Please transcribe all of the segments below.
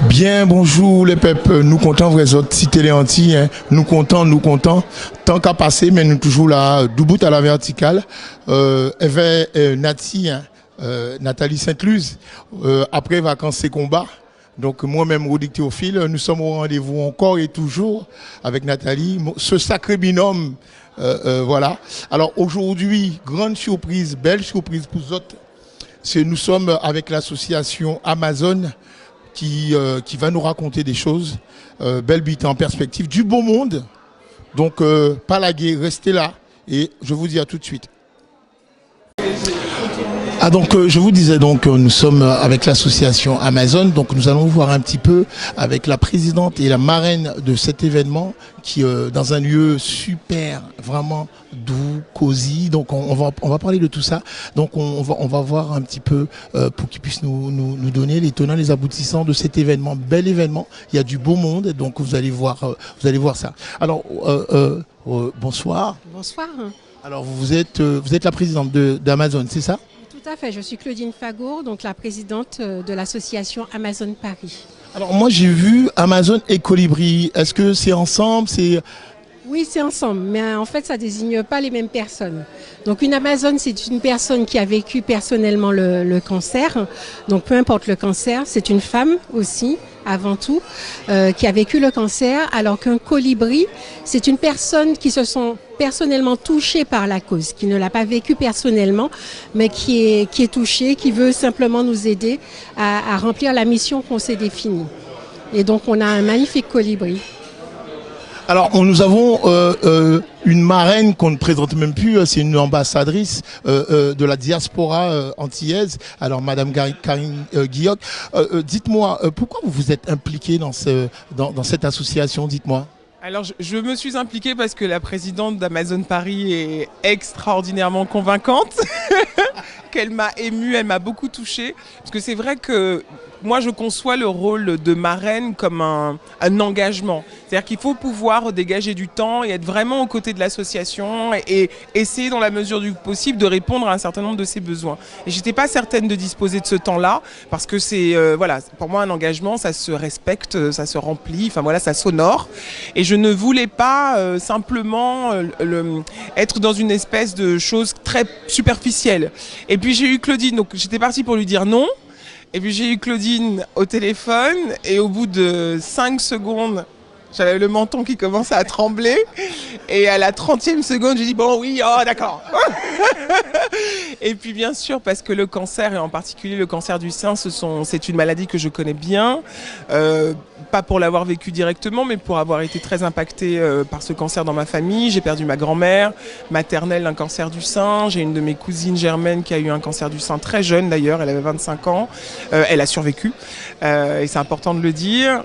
Bien, bonjour les peuples, nous comptons vrais autres, si télé anti, hein. Nous comptons, tant qu'à passer, mais nous toujours là, du bout à la verticale, avec Nati, hein, Nathalie Sainte-Luz, après vacances et combats. Donc moi-même, Rodic Théophile, nous sommes au rendez-vous encore et toujours avec Nathalie, ce sacré binôme, voilà. Alors aujourd'hui, grande surprise, belle surprise pour vous autres, c'est nous sommes avec l'association Amazon, qui va nous raconter des choses, belle bite en perspective, du beau monde. Donc, pas la guerre, restez là. Et je vous dis à tout de suite. Ah donc je vous disais donc nous sommes avec l'association Amazon, donc nous allons voir un petit peu avec la présidente et la marraine de cet événement qui dans un lieu super, vraiment doux, cosy. Donc on va parler de tout ça. Donc on va voir un petit peu pour qu'ils puissent nous donner les tenants, les aboutissants de cet événement, bel événement. Il y a du beau monde, donc vous allez voir ça. Alors bonsoir. Bonsoir. Alors vous êtes la présidente d'Amazon, c'est ça? Tout à fait, je suis Claudine Fagour, donc la présidente de l'association Amazon Paris. Alors moi j'ai vu Amazon et Colibri, est-ce que c'est ensemble, c'est... Oui, c'est ensemble, mais en fait, ça désigne pas les mêmes personnes. Donc, une Amazon, c'est une personne qui a vécu personnellement le cancer. Donc, peu importe le cancer, c'est une femme aussi, avant tout, qui a vécu le cancer. Alors qu'un colibri, c'est une personne qui se sent personnellement touchée par la cause, qui ne l'a pas vécu personnellement, mais qui est touchée, qui veut simplement nous aider à remplir la mission qu'on s'est définie. Et donc, on a un magnifique colibri. Alors, nous avons une marraine qu'on ne présente même plus, c'est une ambassadrice de la diaspora antillaise. Alors, Madame Karine Guilloc, dites-moi, pourquoi vous vous êtes impliquée dans cette association, dites-moi. Alors, je me suis impliquée parce que la présidente d'Amazon Paris est extraordinairement convaincante, qu'elle m'a émue, elle m'a beaucoup touchée. Parce que c'est vrai que moi, je conçois le rôle de marraine comme un engagement. C'est-à-dire qu'il faut pouvoir dégager du temps et être vraiment aux côtés de l'association et essayer, dans la mesure du possible, de répondre à un certain nombre de ses besoins. Et j'étais pas certaine de disposer de ce temps-là parce que c'est, voilà, pour moi, un engagement, ça se respecte, ça se remplit, enfin voilà, ça s'honore. Et je ne voulais pas simplement être dans une espèce de chose très superficielle. Et puis j'ai eu Claudine, donc j'étais partie pour lui dire non. Et puis j'ai eu Claudine au téléphone et au bout de 5 secondes, j'avais le menton qui commençait à trembler. Et à la 30e seconde, j'ai dit bon oui, oh d'accord. Et puis bien sûr, parce que le cancer, et en particulier le cancer du sein, c'est une maladie que je connais bien. Pas pour l'avoir vécu directement, mais pour avoir été très impactée par ce cancer dans ma famille. J'ai perdu ma grand-mère maternelle d'un cancer du sein. J'ai une de mes cousines germaines qui a eu un cancer du sein très jeune d'ailleurs, elle avait 25 ans. Elle a survécu, et c'est important de le dire.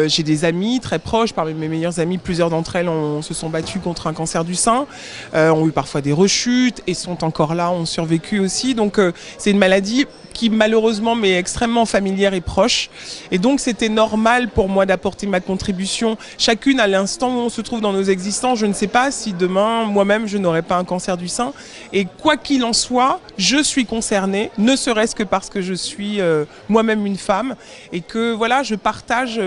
J'ai des amis très proches, parmi mes meilleures amies, plusieurs d'entre elles se sont battues contre un cancer du sein, ont eu parfois des rechutes et sont encore là, ont survécu aussi. Donc c'est une maladie qui malheureusement m'est extrêmement familière et proche. Et donc c'était normal pour moi d'apporter ma contribution, chacune à l'instant où on se trouve dans nos existences. Je ne sais pas si demain, moi-même, je n'aurai pas un cancer du sein. Et quoi qu'il en soit, je suis concernée, ne serait-ce que parce que je suis moi-même une femme et que voilà, je partage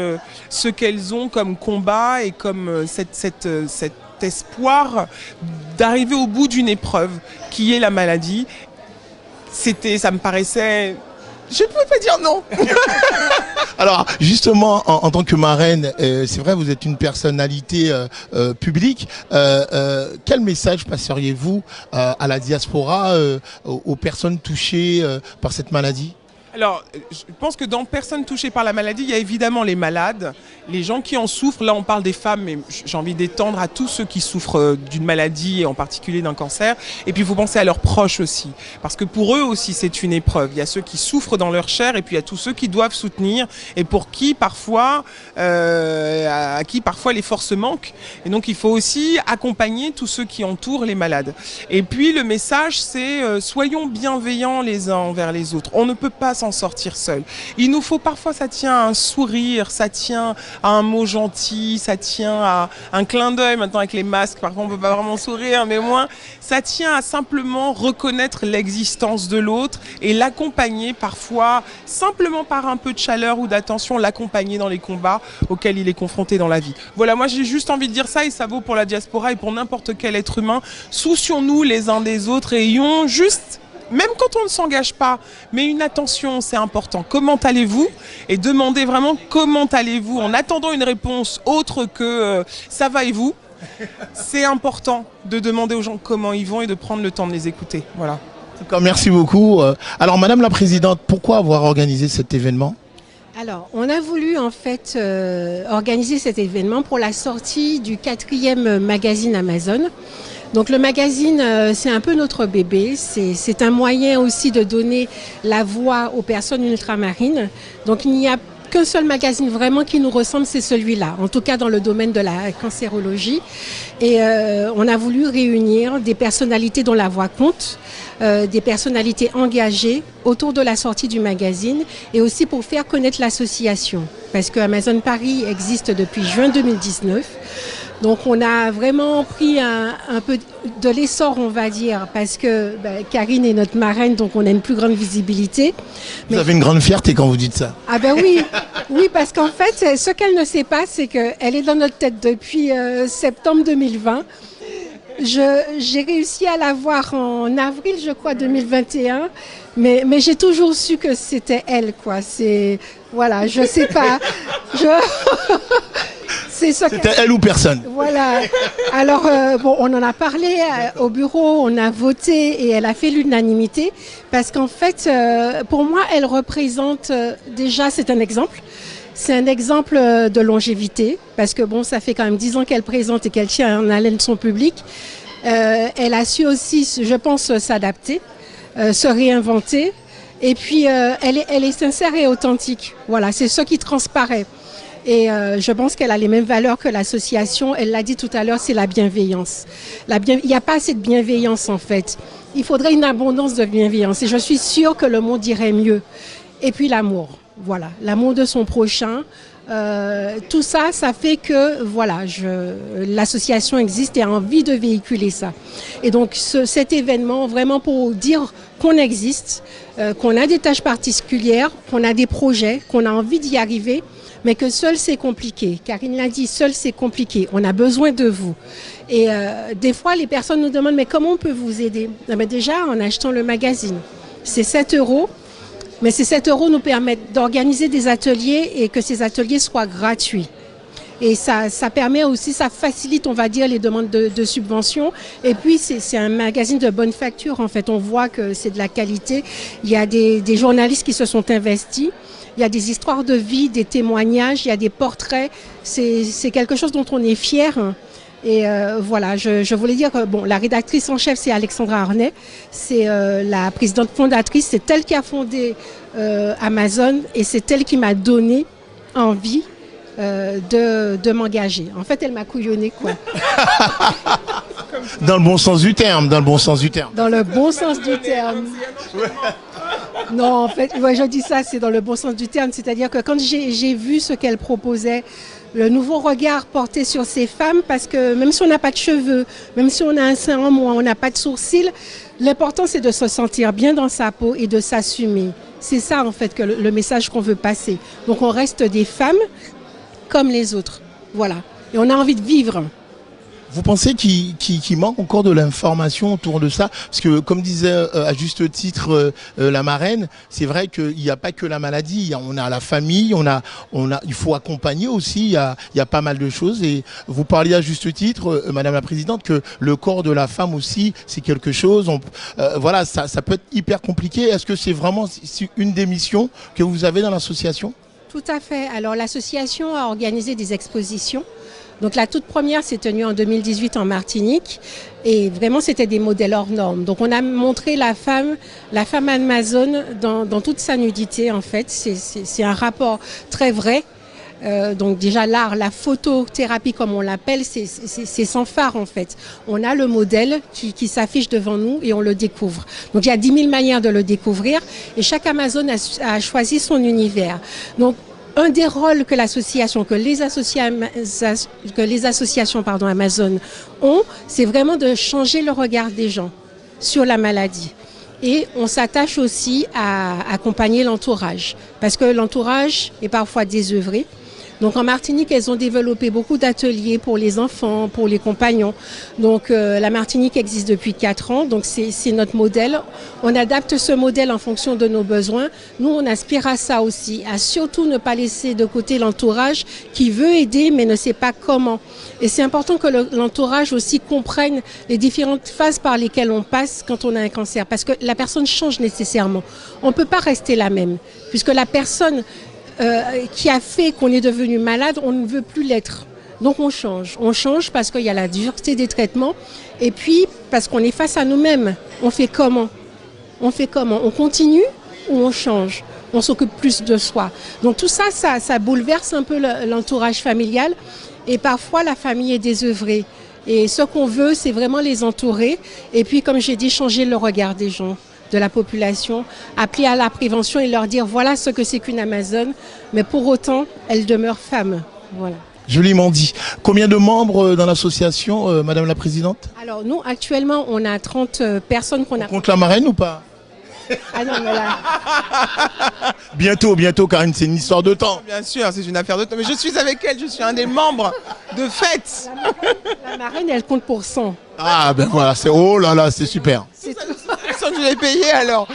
ce qu'elles ont comme combat et comme cet espoir d'arriver au bout d'une épreuve qui est la maladie. Ça me paraissait... Je ne pouvais pas dire non. Alors justement, en tant que marraine, c'est vrai, vous êtes une personnalité publique. Quel message passeriez-vous à la diaspora, aux personnes touchées par cette maladie ? Alors, je pense que dans personnes touchées par la maladie, il y a évidemment les malades, les gens qui en souffrent. Là, on parle des femmes, mais j'ai envie d'étendre à tous ceux qui souffrent d'une maladie, et en particulier d'un cancer. Et puis, il faut penser à leurs proches aussi, parce que pour eux aussi, c'est une épreuve. Il y a ceux qui souffrent dans leur chair, et puis il y a tous ceux qui doivent soutenir, et pour qui parfois, à qui parfois les forces manquent. Et donc, il faut aussi accompagner tous ceux qui entourent les malades. Et puis, le message, c'est soyons bienveillants les uns envers les autres. On ne peut pas s'en sortir seul. Il nous faut parfois, ça tient à un sourire, ça tient à un mot gentil, ça tient à un clin d'œil. Maintenant avec les masques, parfois on peut pas vraiment sourire, mais au moins ça tient à simplement reconnaître l'existence de l'autre et l'accompagner parfois, simplement par un peu de chaleur ou d'attention, l'accompagner dans les combats auxquels il est confronté dans la vie. Voilà, moi j'ai juste envie de dire ça et ça vaut pour la diaspora et pour n'importe quel être humain. Soucions-nous les uns des autres et ayons juste, même quand on ne s'engage pas, mais une attention, c'est important. Comment allez-vous? Et demandez vraiment comment allez-vous en attendant une réponse autre que ça va et vous. C'est important de demander aux gens comment ils vont et de prendre le temps de les écouter. Voilà. Merci beaucoup. Alors, Madame la Présidente, pourquoi avoir organisé cet événement? Alors, on a voulu en fait organiser cet événement pour la sortie du 4e magazine Amazon. Donc le magazine, c'est un peu notre bébé, c'est un moyen aussi de donner la voix aux personnes ultramarines. Donc il n'y a qu'un seul magazine vraiment qui nous ressemble, c'est celui-là, en tout cas dans le domaine de la cancérologie. Et on a voulu réunir des personnalités dont la voix compte, des personnalités engagées autour de la sortie du magazine et aussi pour faire connaître l'association. Parce que Amazon Paris existe depuis juin 2019. Donc on a vraiment pris un peu de l'essor, on va dire, parce que Karine est notre marraine, donc on a une plus grande visibilité. Vous avez une grande fierté quand vous dites ça. Ah ben oui, oui, parce qu'en fait, ce qu'elle ne sait pas, c'est qu'elle est dans notre tête depuis septembre 2020. J'ai réussi à la voir en avril, je crois, 2021, mais j'ai toujours su que c'était elle, quoi. C'est, voilà, je sais pas. C'était elle ou personne. Voilà. Alors, bon, on en a parlé au bureau, on a voté et elle a fait l'unanimité parce qu'en fait, pour moi, elle représente déjà, c'est un exemple. C'est un exemple de longévité parce que bon, ça fait quand même 10 ans qu'elle présente et qu'elle tient en haleine son public. Elle a su aussi, je pense, s'adapter, se réinventer. Et puis, elle est sincère et authentique. Voilà, c'est ce qui transparaît. Et je pense qu'elle a les mêmes valeurs que l'association. Elle l'a dit tout à l'heure, c'est la bienveillance. Il n'y a pas assez de bienveillance en fait. Il faudrait une abondance de bienveillance. Et je suis sûre que le monde irait mieux. Et puis l'amour, voilà, l'amour de son prochain. Tout ça, ça fait que voilà, l'association existe et a envie de véhiculer ça. Et donc cet événement, vraiment pour dire qu'on existe, qu'on a des tâches particulières, qu'on a des projets, qu'on a envie d'y arriver, mais que seul c'est compliqué. Karine l'a dit, seul c'est compliqué. On a besoin de vous. Et des fois, les personnes nous demandent, mais comment on peut vous aider? Déjà, en achetant le magazine, c'est 7 €. Mais ces 7 € nous permettent d'organiser des ateliers et que ces ateliers soient gratuits. Et ça permet aussi, ça facilite, on va dire, les demandes de subventions. Et puis, c'est un magazine de bonne facture, en fait. On voit que c'est de la qualité. Il y a des journalistes qui se sont investis. Il y a des histoires de vie, des témoignages, il y a des portraits. C'est quelque chose dont on est fier. Et voilà, je voulais dire que bon, la rédactrice en chef, c'est Alexandra Arnay. C'est la présidente fondatrice. C'est elle qui a fondé Amazon et c'est elle qui m'a donné envie de m'engager. En fait, elle m'a couillonnée, quoi. Dans le bon sens du terme, dans le bon sens du terme. Dans le bon sens du terme. Non, en fait, ouais, je dis ça, c'est dans le bon sens du terme. C'est-à-dire que quand j'ai vu ce qu'elle proposait, le nouveau regard porté sur ces femmes, parce que même si on n'a pas de cheveux, même si on a un sein en moins, on n'a pas de sourcils, l'important c'est de se sentir bien dans sa peau et de s'assumer. C'est ça en fait que le message qu'on veut passer. Donc on reste des femmes comme les autres. Voilà. Et on a envie de vivre. Vous pensez qu'il manque encore de l'information autour de ça? Parce que, comme disait à juste titre la marraine, c'est vrai qu'il n'y a pas que la maladie. On a la famille, il faut accompagner aussi. Il y a pas mal de choses. Et vous parliez à juste titre, Madame la Présidente, que le corps de la femme aussi, c'est quelque chose. Voilà, ça peut être hyper compliqué. Est-ce que c'est vraiment une des missions que vous avez dans l'association? Tout à fait. Alors, l'association a organisé des expositions. Donc la toute première s'est tenue en 2018 en Martinique et vraiment c'était des modèles hors normes. Donc on a montré la femme Amazon dans toute sa nudité en fait. C'est un rapport très vrai Donc déjà l'art, la photothérapie comme on l'appelle, c'est sans phare en fait. On a le modèle qui s'affiche devant nous et on le découvre. Donc il y a 10 000 manières de le découvrir et chaque Amazone a choisi son univers. Donc un des rôles que l'association, que les associations Amazon ont, c'est vraiment de changer le regard des gens sur la maladie. Et on s'attache aussi à accompagner l'entourage, parce que l'entourage est parfois désœuvré. Donc en Martinique, elles ont développé beaucoup d'ateliers pour les enfants, pour les compagnons. Donc la Martinique existe depuis 4 ans, donc c'est notre modèle. On adapte ce modèle en fonction de nos besoins. Nous, on aspire à ça aussi, à surtout ne pas laisser de côté l'entourage qui veut aider mais ne sait pas comment. Et c'est important que l'entourage aussi comprenne les différentes phases par lesquelles on passe quand on a un cancer, parce que la personne change nécessairement. On ne peut pas rester la même, puisque la personne qui a fait qu'on est devenu malade, on ne veut plus l'être. Donc on change. On change parce qu'il y a la dureté des traitements et puis parce qu'on est face à nous-mêmes. On fait comment? On fait comment? On continue ou on change? On s'occupe plus de soi. Donc tout ça, ça bouleverse un peu l'entourage familial et parfois la famille est désœuvrée. Et ce qu'on veut, c'est vraiment les entourer et puis, comme j'ai dit, changer le regard des gens, de la population, appeler à la prévention et leur dire voilà ce que c'est qu'une Amazone, mais pour autant, elle demeure femme. Voilà. Joliment dit. Combien de membres dans l'association, Madame la Présidente? Alors nous, actuellement, on a 30 personnes qu'on a... On compte la marraine ou pas? Ah non, mais là... Bientôt, Karine, c'est une histoire de temps. Bien sûr, c'est une affaire de temps. Mais je suis avec elle, je suis un des membres de fête. La marraine, elle compte pour 100. Ah ben voilà, oh là là, c'est super. C'est tout ça que je l'ai payé alors.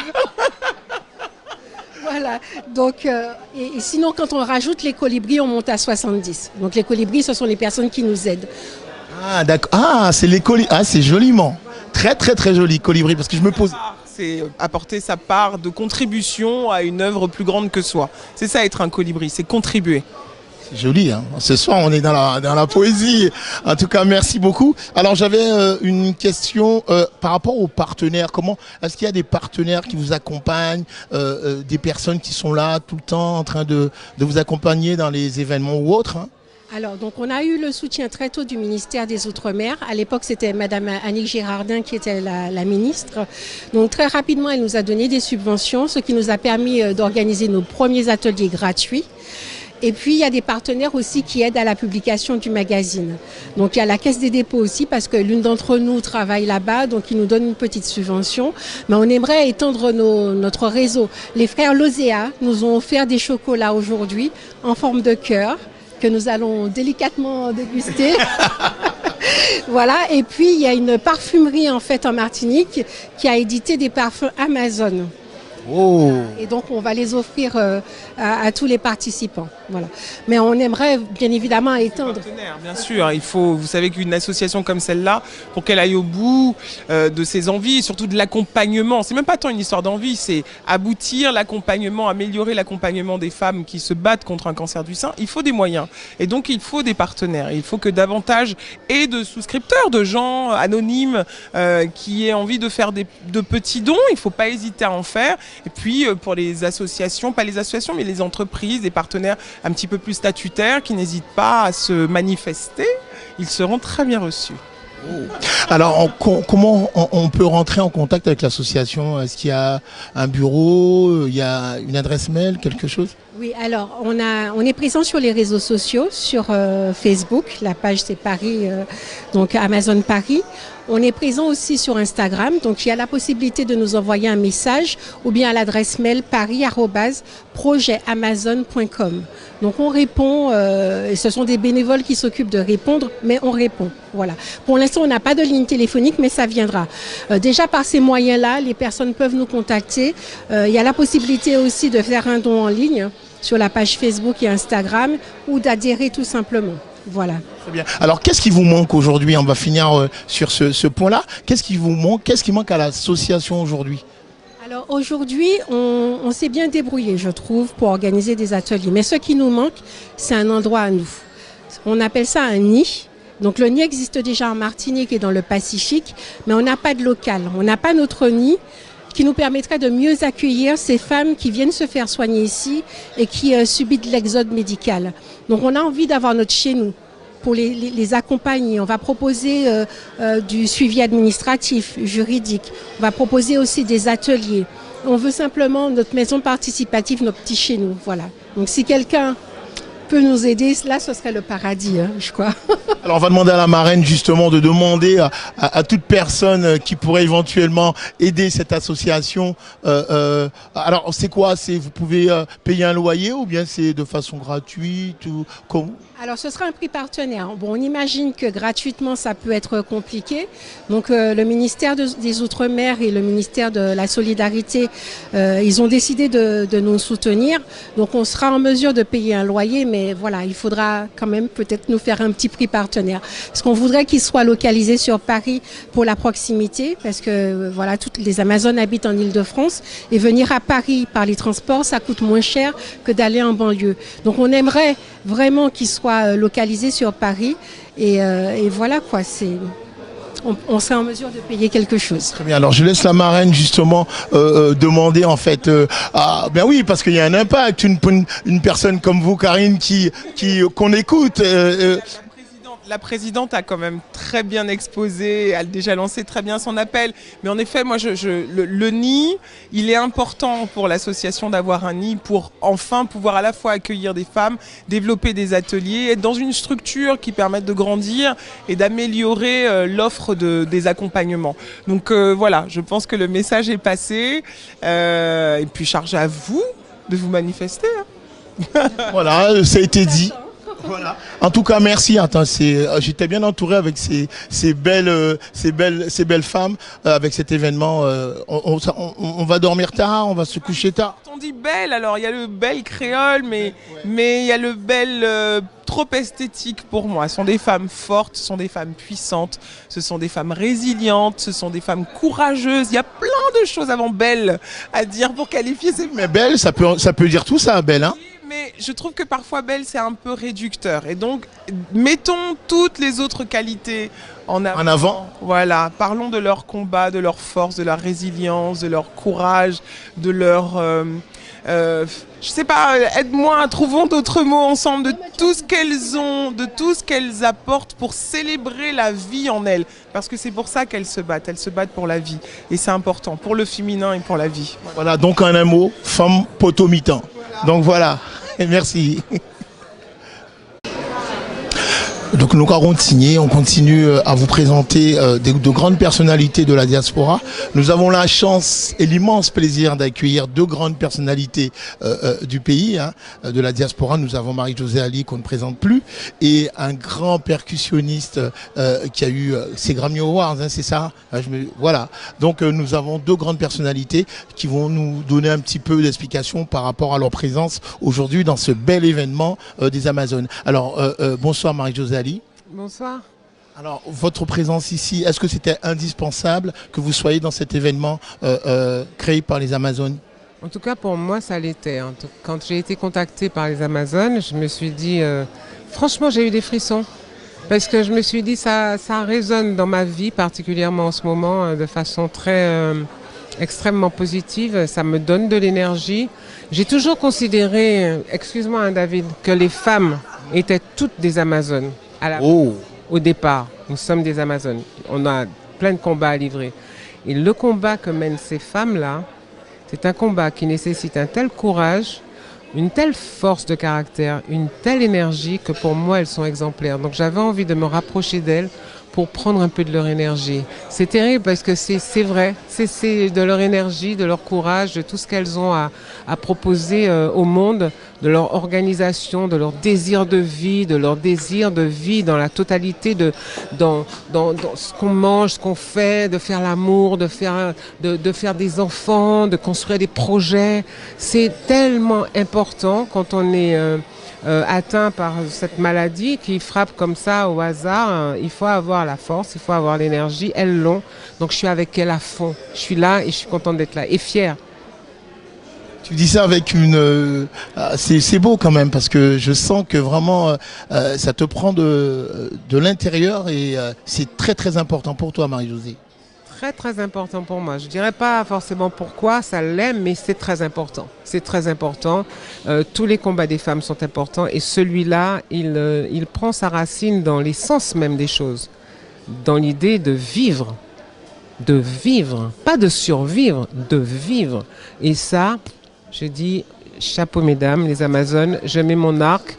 Voilà, donc, et sinon quand on rajoute les colibris, on monte à 70. Donc les colibris, ce sont les personnes qui nous aident. Ah d'accord, ah c'est les colibris, ah c'est joliment. Très très très joli, colibri, parce que je me pose... C'est apporter sa part de contribution à une œuvre plus grande que soi. C'est ça être un colibri, c'est contribuer. C'est joli, hein. Ce soir on est dans la poésie. En tout cas, merci beaucoup. Alors j'avais une question par rapport aux partenaires. Comment est-ce qu'il y a des partenaires qui vous accompagnent, des personnes qui sont là tout le temps en train de vous accompagner dans les événements ou autres, hein? Alors, donc, on a eu le soutien très tôt du ministère des Outre-mer. À l'époque, c'était Madame Annick Girardin qui était la ministre. Donc, très rapidement, elle nous a donné des subventions, ce qui nous a permis d'organiser nos premiers ateliers gratuits. Et puis, il y a des partenaires aussi qui aident à la publication du magazine. Donc, il y a la Caisse des dépôts aussi, parce que l'une d'entre nous travaille là-bas, donc ils nous donnent une petite subvention. Mais on aimerait étendre notre réseau. Les frères Lozéa nous ont offert des chocolats aujourd'hui en forme de cœur, que nous allons délicatement déguster. Voilà, et puis il y a une parfumerie en fait en Martinique qui a édité des parfums Amazon. Oh. Et donc on va les offrir à tous les participants. Voilà. Mais on aimerait bien évidemment étendre. Bien sûr, il faut, vous savez qu'une association comme celle-là, pour qu'elle aille au bout de ses envies, et surtout de l'accompagnement, c'est même pas tant une histoire d'envie, c'est aboutir l'accompagnement, améliorer l'accompagnement des femmes qui se battent contre un cancer du sein, il faut des moyens. Et donc il faut des partenaires, il faut que davantage et de souscripteurs, de gens anonymes qui aient envie de faire de petits dons, il ne faut pas hésiter à en faire. Et puis pour les associations, pas les associations, mais les entreprises, des partenaires un petit peu plus statutaires qui n'hésitent pas à se manifester, ils seront très bien reçus. Alors, comment on peut rentrer en contact avec l'association? Est-ce qu'il y a un bureau, il y a une adresse mail, quelque chose? Oui, alors on est présent sur les réseaux sociaux, sur Facebook, la page c'est Paris, donc Amazon Paris. On est présent aussi sur Instagram, donc il y a la possibilité de nous envoyer un message ou bien à l'adresse mail paris@projetamazon.com. Donc on répond, et ce sont des bénévoles qui s'occupent de répondre, mais on répond. Voilà. Pour l'instant, on n'a pas de ligne téléphonique, mais ça viendra. Déjà par ces moyens-là, les personnes peuvent nous contacter. Il y a la possibilité aussi de faire un don en ligne sur la page Facebook et Instagram ou d'adhérer tout simplement. Voilà. Très bien. Alors, qu'est-ce qui vous manque aujourd'hui? On va finir sur ce point-là. Qu'est-ce qui vous manque? Qu'est-ce qui manque à l'association aujourd'hui? Alors aujourd'hui, on s'est bien débrouillé, je trouve, pour organiser des ateliers. Mais ce qui nous manque, c'est un endroit à nous. On appelle ça un nid. Donc le nid existe déjà en Martinique et dans le Pacifique, mais on n'a pas de local. On n'a pas notre nid qui nous permettrait de mieux accueillir ces femmes qui viennent se faire soigner ici et qui subissent de l'exode médical. Donc on a envie d'avoir notre chez nous pour les accompagner. On va proposer du suivi administratif, juridique. On va proposer aussi des ateliers. On veut simplement notre maison participative, notre petit chez nous. Voilà. Donc si quelqu'un peut nous aider, là ce serait le paradis, hein, je crois. Alors on va demander à la marraine justement de demander à toute personne qui pourrait éventuellement aider cette association. Alors c'est quoi? Vous pouvez payer un loyer ou bien c'est de façon gratuite ou comment? Alors ce sera un prix partenaire. Bon, on imagine que gratuitement ça peut être compliqué. Donc le ministère des Outre-mer et le ministère de la Solidarité, ils ont décidé de nous soutenir. Donc on sera en mesure de payer un loyer, mais voilà, il faudra quand même peut-être nous faire un petit prix partenaire. Parce qu'on voudrait qu'il soit localisé sur Paris pour la proximité, parce que voilà, toutes les Amazones habitent en Île-de-France et venir à Paris par les transports, ça coûte moins cher que d'aller en banlieue. Donc on aimerait vraiment qu'il soit localisé sur Paris et voilà quoi, on serait en mesure de payer quelque chose. Très bien, alors je laisse la marraine justement demander en fait, ben oui, parce qu'il y a un impact, une personne comme vous Karine qu'on écoute. La présidente a quand même très bien exposé, elle a déjà lancé très bien son appel. Mais en effet, moi, le nid, il est important pour l'association d'avoir un nid pour enfin pouvoir à la fois accueillir des femmes, développer des ateliers, être dans une structure qui permette de grandir et d'améliorer l'offre des accompagnements. Donc voilà, je pense que le message est passé. Et puis charge à vous de vous manifester. Hein. Voilà, ça a été dit. Voilà. En tout cas, merci. Attends, j'étais bien entouré avec ces belles femmes avec cet événement. On va dormir tard, on va se coucher tard. On dit belle, alors il y a le bel créole, mais il y a le bel trop esthétique pour moi. Ce sont des femmes fortes, ce sont des femmes puissantes, ce sont des femmes résilientes, ce sont des femmes courageuses. Il y a plein de choses avant belle à dire pour qualifier ces. Mais belle, ça peut dire tout ça, belle, hein. Mais je trouve que parfois belle c'est un peu réducteur et donc mettons toutes les autres qualités en avant. Voilà, parlons de leur combat, de leur force, de leur résilience, de leur courage, de leur je sais pas, aide-moi, trouvons d'autres mots ensemble de tout ce qu'elles ont, de tout ce qu'elles apportent pour célébrer la vie en elles. Parce que c'est pour ça qu'elles se battent pour la vie. Et c'est important, pour le féminin et pour la vie. Voilà, donc en un mot, femme potomitan. Voilà. Donc voilà, merci. Donc nous continuons, on continue à vous présenter de grandes personnalités de la diaspora. Nous avons la chance et l'immense plaisir d'accueillir deux grandes personnalités du pays, hein, de la diaspora. Nous avons Marie-Josée Ali qu'on ne présente plus et un grand percussionniste qui a eu ses Grammy Awards, hein, c'est ça. Voilà. Donc nous avons deux grandes personnalités qui vont nous donner un petit peu d'explications par rapport à leur présence aujourd'hui dans ce bel événement des Amazones. Alors bonsoir Marie-Josée Ali. Bonsoir. Alors, votre présence ici, est-ce que c'était indispensable que vous soyez dans cet événement créé par les Amazones? En tout cas, pour moi, ça l'était. Quand j'ai été contactée par les Amazones, je me suis dit, franchement, j'ai eu des frissons. Parce que je me suis dit, ça résonne dans ma vie, particulièrement en ce moment, de façon très extrêmement positive. Ça me donne de l'énergie. J'ai toujours considéré, excuse-moi hein, David, que les femmes étaient toutes des Amazones. Au départ, nous sommes des Amazones. On a plein de combats à livrer. Et le combat que mènent ces femmes-là, c'est un combat qui nécessite un tel courage, une telle force de caractère, une telle énergie que pour moi, elles sont exemplaires. Donc j'avais envie de me rapprocher d'elles pour prendre un peu de leur énergie. C'est terrible parce que c'est vrai, c'est de leur énergie, de leur courage, de tout ce qu'elles ont à proposer au monde, de leur organisation, de leur désir de vie, dans la totalité dans ce qu'on mange, ce qu'on fait, de faire l'amour, de faire des enfants, de construire des projets. C'est tellement important quand on est atteint par cette maladie qui frappe comme ça au hasard. Il faut avoir la force, il faut avoir l'énergie. Elles l'ont. Donc je suis avec elles à fond. Je suis là et je suis contente d'être là et fière. Tu dis ça avec c'est beau quand même parce que je sens que vraiment ça te prend de l'intérieur et c'est très très important pour toi Marie-Josée. très très important pour moi. Je dirais pas forcément pourquoi ça l'est, mais c'est très important. C'est très important. Tous les combats des femmes sont importants et celui-là, il prend sa racine dans l'essence même des choses, dans l'idée de vivre, pas de survivre, de vivre. Et ça, je dis chapeau mesdames, les Amazones, je mets mon arc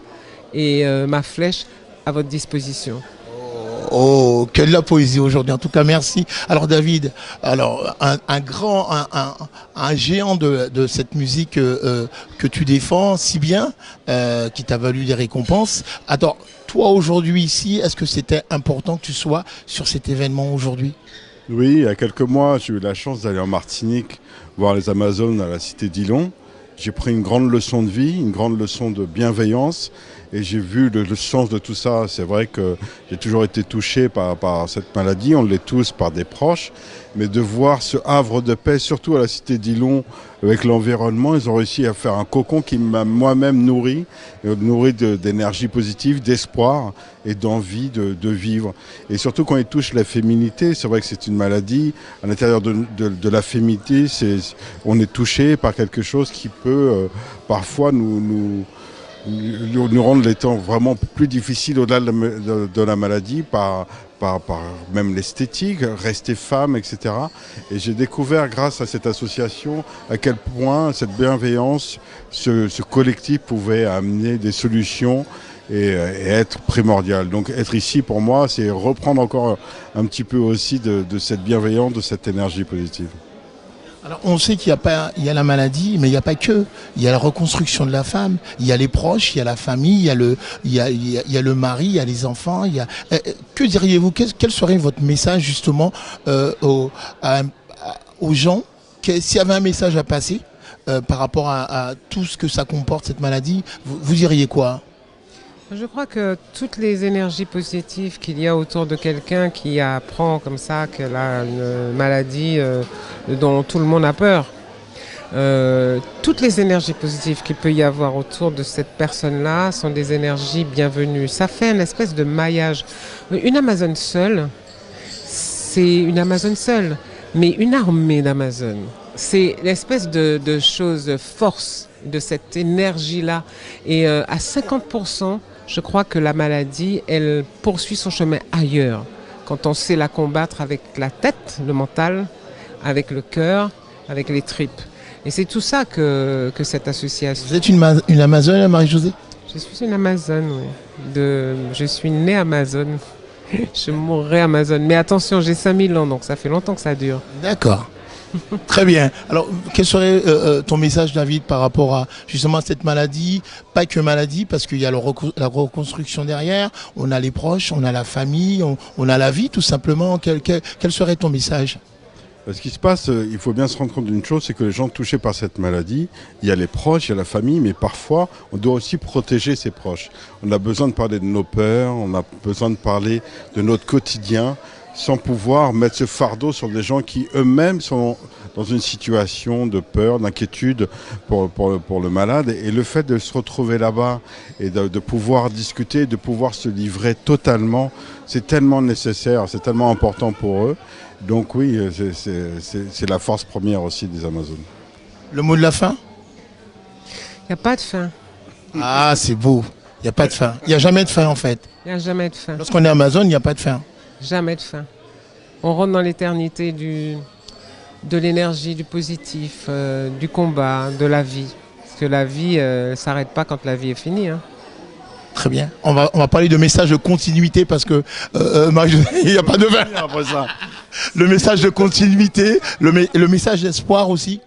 et ma flèche à votre disposition. Oh, quelle la poésie aujourd'hui. En tout cas, merci. Alors David, alors un géant de cette musique que tu défends si bien, qui t'a valu des récompenses. Attends, toi aujourd'hui ici, est-ce que c'était important que tu sois sur cet événement aujourd'hui? Oui, il y a quelques mois, j'ai eu la chance d'aller en Martinique voir les Amazones à la cité d'Ilon. J'ai pris une grande leçon de vie, une grande leçon de bienveillance et j'ai vu le sens de tout ça. C'est vrai que j'ai toujours été touché par cette maladie, on l'est tous par des proches, mais de voir ce havre de paix, surtout à la cité d'Ilon, avec l'environnement, ils ont réussi à faire un cocon qui m'a moi-même nourri d'énergie positive, d'espoir et d'envie de vivre. Et surtout quand il touche la féminité, c'est vrai que c'est une maladie, à l'intérieur de la féminité, on est touché par quelque chose qui peut parfois nous rendre les temps vraiment plus difficiles au-delà de la maladie par même l'esthétique, rester femme, etc. Et j'ai découvert grâce à cette association à quel point cette bienveillance, ce collectif pouvait amener des solutions et être primordial. Donc être ici pour moi, c'est reprendre encore un petit peu aussi de cette bienveillance, de cette énergie positive. Alors, on sait qu'il y a la maladie, mais il n'y a pas que. Il y a la reconstruction de la femme, il y a les proches, il y a la famille, il y a le mari, il y a les enfants. Que diriez-vous, quel serait votre message justement aux gens, s'il y avait un message à passer par rapport à tout ce que ça comporte, cette maladie, vous diriez quoi? Je crois que toutes les énergies positives qu'il y a autour de quelqu'un qui apprend comme ça qu'elle a une maladie dont tout le monde a peur, toutes les énergies positives qu'il peut y avoir autour de cette personne-là sont des énergies bienvenues. Ça fait une espèce de maillage. Une Amazone seule, c'est une Amazone seule, mais une armée d'Amazones. C'est l'espèce de chose, force de cette énergie-là. Et à 50%, je crois que la maladie, elle poursuit son chemin ailleurs. Quand on sait la combattre avec la tête, le mental, avec le cœur, avec les tripes. Et c'est tout ça que cette association... Vous êtes une Amazone, Marie-Josée? Je suis une Amazone, oui. Je suis née Amazone. Je mourrai Amazone. Mais attention, j'ai 5000 ans, donc ça fait longtemps que ça dure. D'accord. Très bien. Alors, quel serait ton message, David, par rapport à justement cette maladie? Pas que maladie, parce qu'il y a la reconstruction derrière, on a les proches, on a la famille, on a la vie, tout simplement. Quel serait ton message? Ce qui se passe, il faut bien se rendre compte d'une chose, c'est que les gens touchés par cette maladie, il y a les proches, il y a la famille, mais parfois, on doit aussi protéger ses proches. On a besoin de parler de nos peurs, on a besoin de parler de notre quotidien, sans pouvoir mettre ce fardeau sur des gens qui eux-mêmes sont dans une situation de peur, d'inquiétude pour le malade. Et le fait de se retrouver là-bas et de pouvoir discuter, de pouvoir se livrer totalement, c'est tellement nécessaire, c'est tellement important pour eux. Donc oui, c'est la force première aussi des Amazones. Le mot de la fin? Il n'y a pas de fin. Ah, c'est beau. Il n'y a pas de fin. Il n'y a jamais de fin en fait. Il n'y a jamais de fin. Lorsqu'on est Amazone, il n'y a pas de fin. Jamais de fin. On rentre dans l'éternité de l'énergie, du positif, du combat, de la vie. Parce que la vie ne s'arrête pas quand la vie est finie. Hein. Très bien. On va parler de message de continuité parce que il n'y a pas de fin après ça. Le message de continuité, le message d'espoir aussi.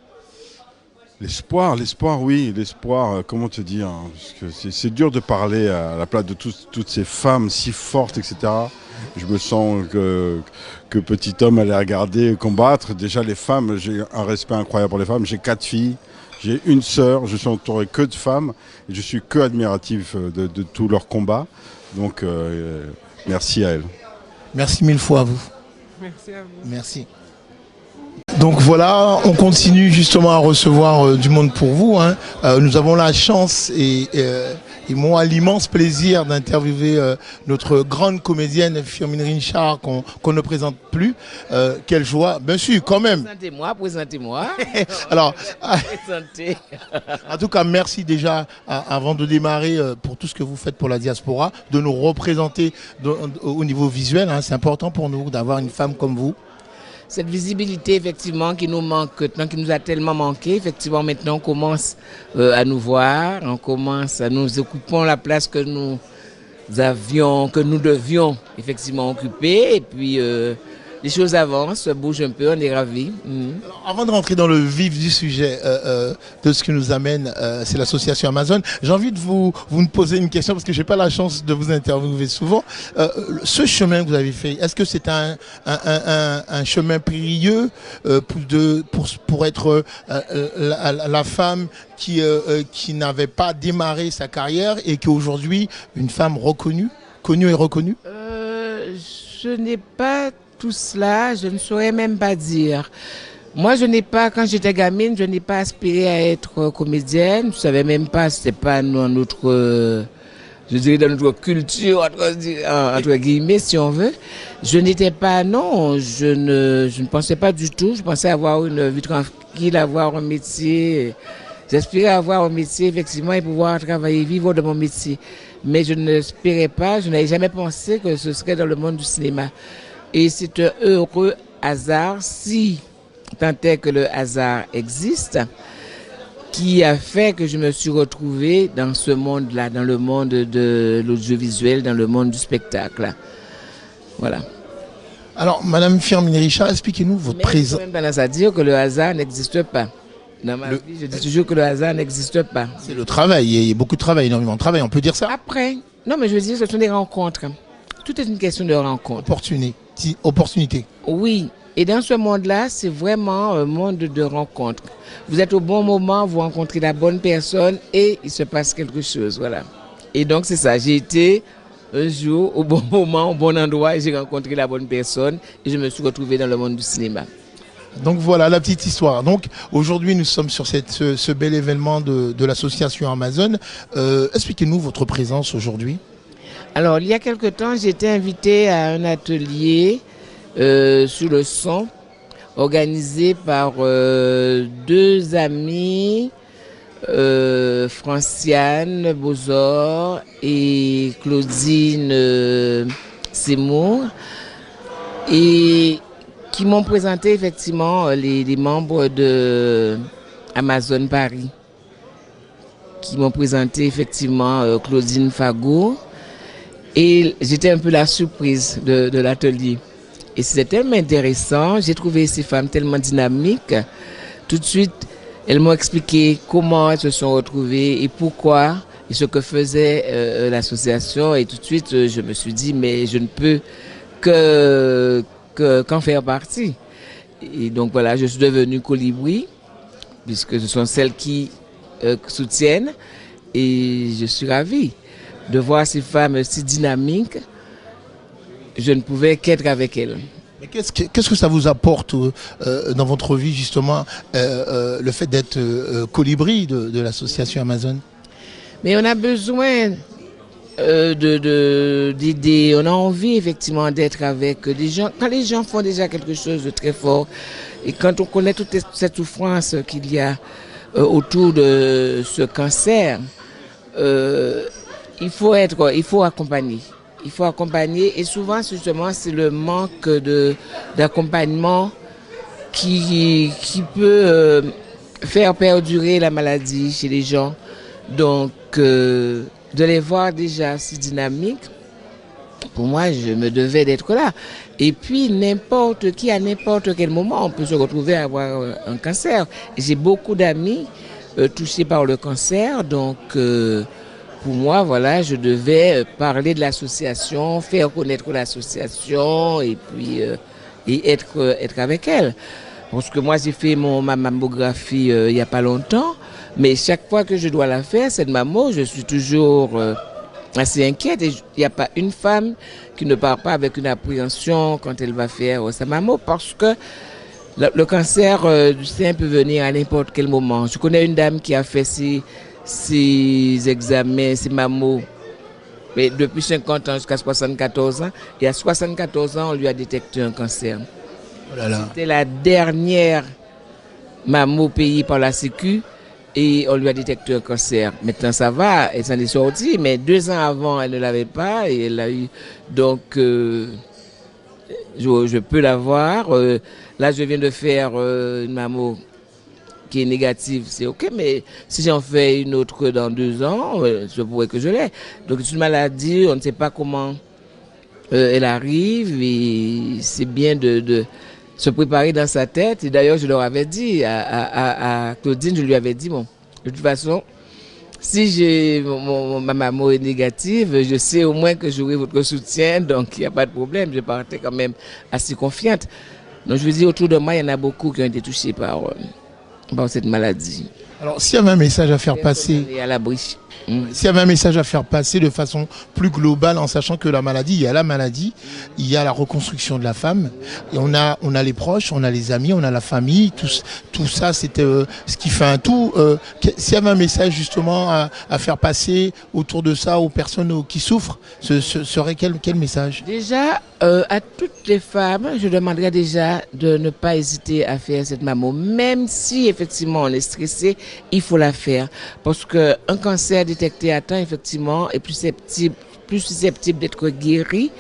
L'espoir, oui, l'espoir, comment te dire, hein, parce que c'est dur de parler à la place de toutes ces femmes si fortes, etc. Je me sens que petit homme allait regarder combattre. Déjà les femmes, j'ai un respect incroyable pour les femmes. J'ai 4 filles, j'ai une sœur, je suis entouré que de femmes. Et je suis que admiratif de tous leurs combats. Donc merci à elles. Merci 1000 fois à vous. Merci à vous. Merci. Donc voilà, on continue justement à recevoir du monde pour vous. Hein. Nous avons la chance et et moi l'immense plaisir d'interviewer notre grande comédienne Firmin Richard qu'on ne présente plus. Quelle joie, bien sûr, quand même. Présentez-moi. Alors, Présentez. en tout cas, merci déjà avant de démarrer pour tout ce que vous faites pour la diaspora, de nous représenter au niveau visuel. Hein. C'est important pour nous d'avoir une femme comme vous. Cette visibilité, effectivement, qui nous manque, qui nous a tellement manqué, effectivement, maintenant, on commence à nous voir, on commence à nous occuper la place que nous devions, effectivement, occuper. Et puis, les choses avancent, bougent un peu, on est ravis. Alors, avant de rentrer dans le vif du sujet de ce qui nous amène, c'est l'association Amazon, j'ai envie de vous poser une question parce que j'ai pas la chance de vous interviewer souvent. Ce chemin que vous avez fait, est-ce que c'est un chemin périlleux pour être la femme qui n'avait pas démarré sa carrière et qui est aujourd'hui une femme connue et reconnue? Je n'ai pas tout cela, je ne saurais même pas dire. Moi, quand j'étais gamine, je n'ai pas aspiré à être comédienne. Je savais même pas, c'était pas dans notre, je dirais dans notre culture, entre guillemets, si on veut. Je n'étais pas, non, je ne pensais pas du tout. Je pensais avoir une vie tranquille, avoir un métier. J'aspirais à avoir un métier, effectivement, et pouvoir travailler, vivre de mon métier. Mais je n'espérais pas, je n'avais jamais pensé que ce serait dans le monde du cinéma. Et c'est un heureux hasard, si tant est que le hasard existe, qui a fait que je me suis retrouvée dans ce monde-là, dans le monde de l'audiovisuel, dans le monde du spectacle. Voilà. Alors, Madame Firmin Richard, expliquez-nous votre présence. Je suis même tendance à dire que le hasard n'existe pas. Dans ma vie, je dis toujours que le hasard n'existe pas. C'est le travail, il y a beaucoup de travail, énormément de travail, on peut dire ça? Après, non mais je veux dire, ce sont des rencontres. Tout est une question de rencontre. Opportunité. Oui, et dans ce monde-là, c'est vraiment un monde de rencontres. Vous êtes au bon moment, vous rencontrez la bonne personne et il se passe quelque chose, voilà. Et donc c'est ça, j'ai été un jour au bon moment, au bon endroit et j'ai rencontré la bonne personne et je me suis retrouvée dans le monde du cinéma. Donc voilà la petite histoire. Donc aujourd'hui nous sommes sur ce bel événement de l'association Amazon. Expliquez-nous votre présence aujourd'hui. Alors il y a quelque temps j'étais invitée à un atelier sur le son organisé par deux amis, Franciane Bozor et Claudine Seymour, et qui m'ont présenté effectivement les membres de Amazon Paris, qui m'ont présenté effectivement Claudine Fago, et j'étais un peu la surprise de l'atelier. Et c'était tellement intéressant, j'ai trouvé ces femmes tellement dynamiques. Tout de suite, elles m'ont expliqué comment elles se sont retrouvées et pourquoi et ce que faisait l'association. Et tout de suite, je me suis dit, mais je ne peux qu'en faire partie. Et donc voilà, je suis devenue colibri, puisque ce sont celles qui soutiennent. Et je suis ravie de voir ces femmes si dynamiques. Je ne pouvais qu'être avec elles. Mais qu'est-ce que ça vous apporte dans votre vie, justement, le fait d'être colibri de l'association Amazon? Mais on a besoin d'idées, on a envie effectivement d'être avec des gens. Quand les gens font déjà quelque chose de très fort, et quand on connaît toute cette souffrance qu'il y a autour de ce cancer, il faut accompagner. Il faut accompagner, et souvent justement c'est le manque d'accompagnement qui peut faire perdurer la maladie chez les gens. Donc de les voir déjà si dynamiques, pour moi je me devais d'être là. Et puis n'importe qui, à n'importe quel moment, on peut se retrouver à avoir un cancer. J'ai beaucoup d'amis touchés par le cancer, donc pour moi, voilà, je devais parler de l'association, faire connaître l'association et puis être avec elle. Parce que moi, j'ai fait ma mammographie il n'y a pas longtemps, mais chaque fois que je dois la faire, cette mammo, je suis toujours assez inquiète. Et il n'y a pas une femme qui ne part pas avec une appréhension quand elle va faire sa mammo, parce que le cancer du sein peut venir à n'importe quel moment. Je connais une dame qui a fait ses ses examens, ses mammos, mais depuis 50 ans jusqu'à 74 ans. Et à 74 ans, on lui a détecté un cancer. Oh là là. C'était la dernière mammo payée par la Sécu et on lui a détecté un cancer. Maintenant, ça va, elle s'en est sortie, mais 2 ans avant, elle ne l'avait pas et elle l'a eu. Donc, je peux l'avoir. Là, je viens de faire une mammo qui est négative, c'est OK, mais si j'en fais une autre dans 2 ans, je pourrais que je l'ai. Donc, c'est une maladie, on ne sait pas comment elle arrive et c'est bien de se préparer dans sa tête. Et d'ailleurs, je leur avais dit à Claudine, je lui avais dit, bon, de toute façon, si ma maman est négative, je sais au moins que j'aurai votre soutien, donc il n'y a pas de problème. Je partais quand même assez confiante. Donc je veux dire, autour de moi, il y en a beaucoup qui ont été touchés par cette maladie. Alors, s'il y avait un message à faire passer, Et à l'abri. s'il y avait un message à faire passer de façon plus globale, en sachant que la maladie, il y a la maladie, il y a la reconstruction de la femme, et on a les proches, on a les amis, on a la famille, tout ça, c'est ce qui fait un tout. S'il y avait un message justement à faire passer autour de ça aux personnes qui souffrent, ce serait quel message? Déjà, à toutes les femmes, je demanderais déjà de ne pas hésiter à faire cette mammo. Même si effectivement on est stressé, il faut la faire. Parce qu'un cancer détecté à temps, effectivement, est plus susceptible d'être guéri.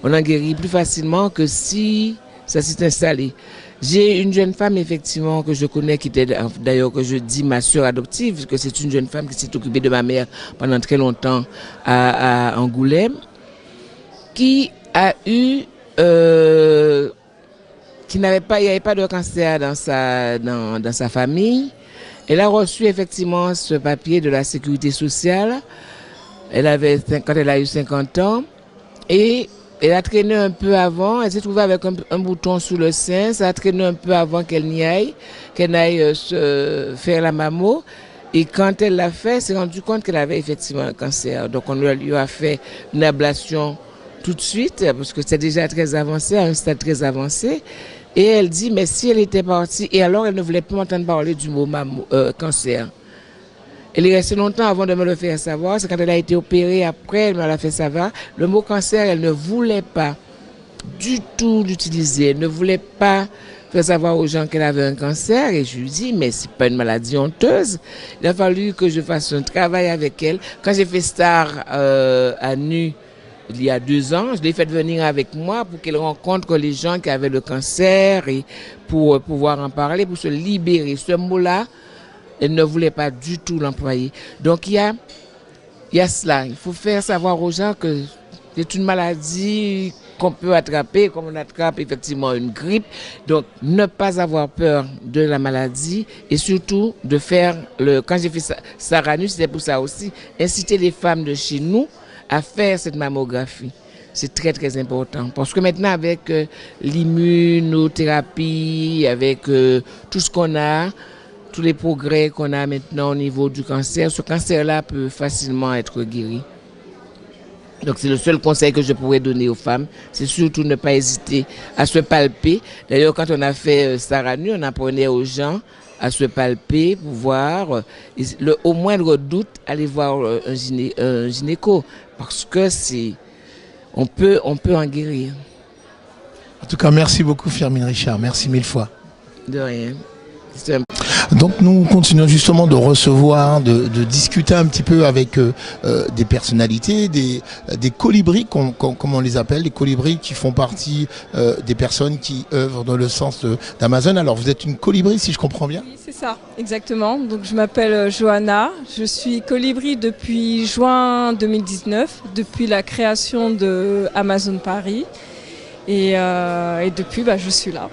On en guérit plus facilement que si ça s'est installé. J'ai une jeune femme, effectivement, que je connais, qui était d'ailleurs, que je dis ma sœur adoptive, que c'est une jeune femme qui s'est occupée de ma mère pendant très longtemps à Angoulême, qui a eu, il n'y avait pas de cancer dans sa famille. Elle a reçu effectivement ce papier de la sécurité sociale. Quand elle a eu 50 ans. Et elle a traîné un peu avant. Elle s'est trouvée avec un bouton sous le sein. Ça a traîné un peu avant qu'elle n'y aille, se faire la mammo. Et quand elle l'a fait, elle s'est rendue compte qu'elle avait effectivement un cancer. Donc on lui a fait une ablation tout de suite, parce que c'est déjà très avancé, à un stade très avancé. Et elle dit, mais si elle était partie, et alors elle ne voulait plus m'entendre parler du mot cancer. Elle est restée longtemps avant de me le faire savoir. C'est quand elle a été opérée, après, elle me l'a fait savoir. Le mot cancer, elle ne voulait pas du tout l'utiliser. Elle ne voulait pas faire savoir aux gens qu'elle avait un cancer. Et je lui dis, mais c'est pas une maladie honteuse. Il a fallu que je fasse un travail avec elle. Quand j'ai fait Star à Nu, il y a 2 ans, je l'ai fait venir avec moi pour qu'elle rencontre les gens qui avaient le cancer et pour pouvoir en parler, pour se libérer. Ce mot-là, elle ne voulait pas du tout l'employer. Donc il y a cela. Il faut faire savoir aux gens que c'est une maladie qu'on peut attraper, comme on attrape effectivement une grippe. Donc ne pas avoir peur de la maladie et surtout de faire quand j'ai fait Sarah Nu, c'était pour ça aussi, inciter les femmes de chez nous à faire cette mammographie. C'est très très important parce que maintenant avec l'immunothérapie, avec tout ce qu'on a, tous les progrès qu'on a maintenant au niveau du cancer, ce cancer-là peut facilement être guéri. Donc c'est le seul conseil que je pourrais donner aux femmes, c'est surtout ne pas hésiter à se palper. D'ailleurs quand on a fait Sarah Nu, on apprenait aux gens à se palper pour voir, au moindre doute, aller voir un gynéco. Parce que on peut en guérir. En tout cas, merci beaucoup Firmin Richard, merci 1000 fois. De rien. Donc nous continuons justement de recevoir, de discuter un petit peu avec des personnalités, des colibris, comme on les appelle, des colibris qui font partie des personnes qui œuvrent dans le sens d'Amazon. Alors vous êtes une colibri si je comprends bien? Oui, c'est ça, exactement. Donc je m'appelle Johanna, je suis colibri depuis juin 2019, depuis la création de Amazon Paris et depuis je suis là.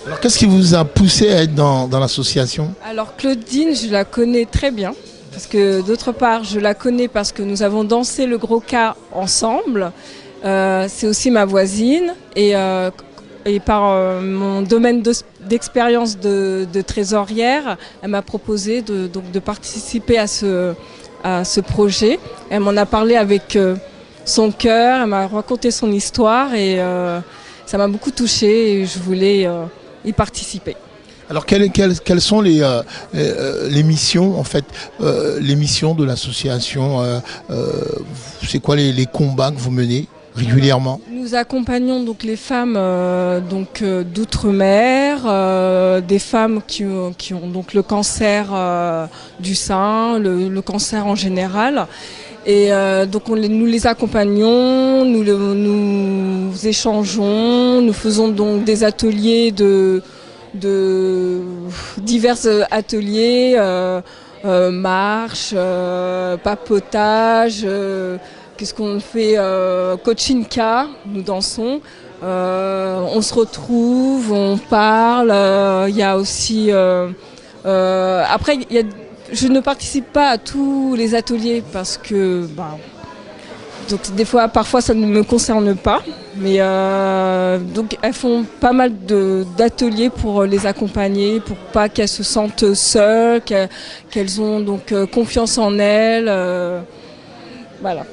Alors qu'est-ce qui vous a poussé à être dans l'association? Alors Claudine, je la connais très bien, parce que d'autre part, je la connais parce que nous avons dansé le gros cas ensemble. C'est aussi ma voisine et par mon domaine d'expérience de trésorière, elle m'a proposé de participer à ce projet. Elle m'en a parlé avec son cœur, elle m'a raconté son histoire et ça m'a beaucoup touchée et je voulais y participer. Alors quelles sont les missions en fait, les missions de l'association, c'est quoi les combats que vous menez régulièrement? Nous accompagnons donc les femmes d'outre-mer, des femmes qui ont donc le cancer du sein, le cancer en général. Et donc nous les accompagnons, nous échangeons, nous faisons donc des ateliers de divers ateliers, marche, papotage, qu'est-ce qu'on fait, kochinka, nous dansons, on se retrouve, on parle, il y a aussi après je ne participe pas à tous les ateliers parce que donc parfois ça ne me concerne pas, mais donc elles font pas mal d'ateliers pour les accompagner, pour pas qu'elles se sentent seules, qu'elles ont donc confiance en elles. Voilà.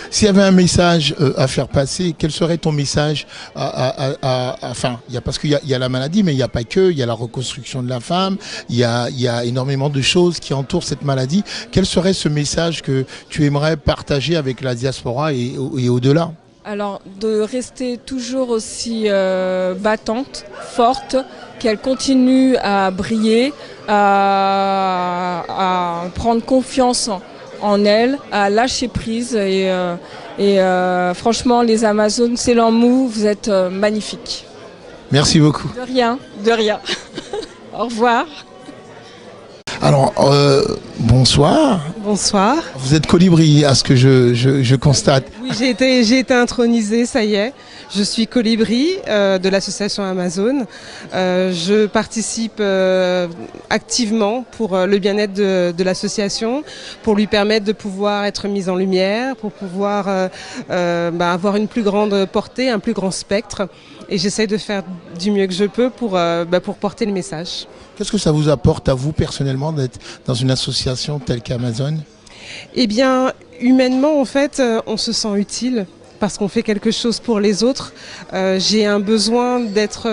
S'il y avait un message à faire passer, quel serait ton message parce qu'il y a la maladie, mais il n'y a pas que, il y a la reconstruction de la femme, il y a énormément de choses qui entourent cette maladie. Quel serait ce message que tu aimerais partager avec la diaspora et au-delà? Alors, de rester toujours aussi battante, forte, qu'elle continue à briller, à prendre confiance en elle, à lâcher prise et franchement les Amazones, c'est l'amour, vous êtes magnifiques. Merci beaucoup. De rien, de rien. Au revoir. Alors, bonsoir. Bonsoir. Vous êtes Colibri, à ce que je constate. Oui, j'ai été intronisée, ça y est. Je suis Colibri de l'association Amazon. Je participe activement pour le bien-être de l'association, pour lui permettre de pouvoir être mise en lumière, pour pouvoir avoir une plus grande portée, un plus grand spectre. Et j'essaie de faire du mieux que je peux pour porter le message. Qu'est-ce que ça vous apporte à vous personnellement d'être dans une association telle qu'Amazon? Eh bien, humainement, en fait, on se sent utile parce qu'on fait quelque chose pour les autres. J'ai un besoin d'être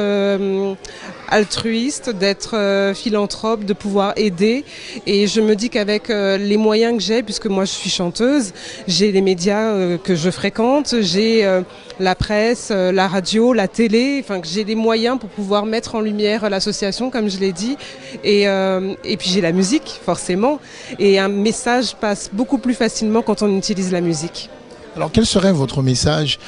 altruiste, d'être philanthrope, de pouvoir aider. Et je me dis qu'avec les moyens que j'ai, puisque moi je suis chanteuse, j'ai les médias que je fréquente, j'ai la presse, la radio, la télé, enfin que j'ai les moyens pour pouvoir mettre en lumière l'association, comme je l'ai dit. Et puis j'ai la musique, forcément. Et un message passe beaucoup plus facilement quand on utilise la musique. Alors quel serait votre message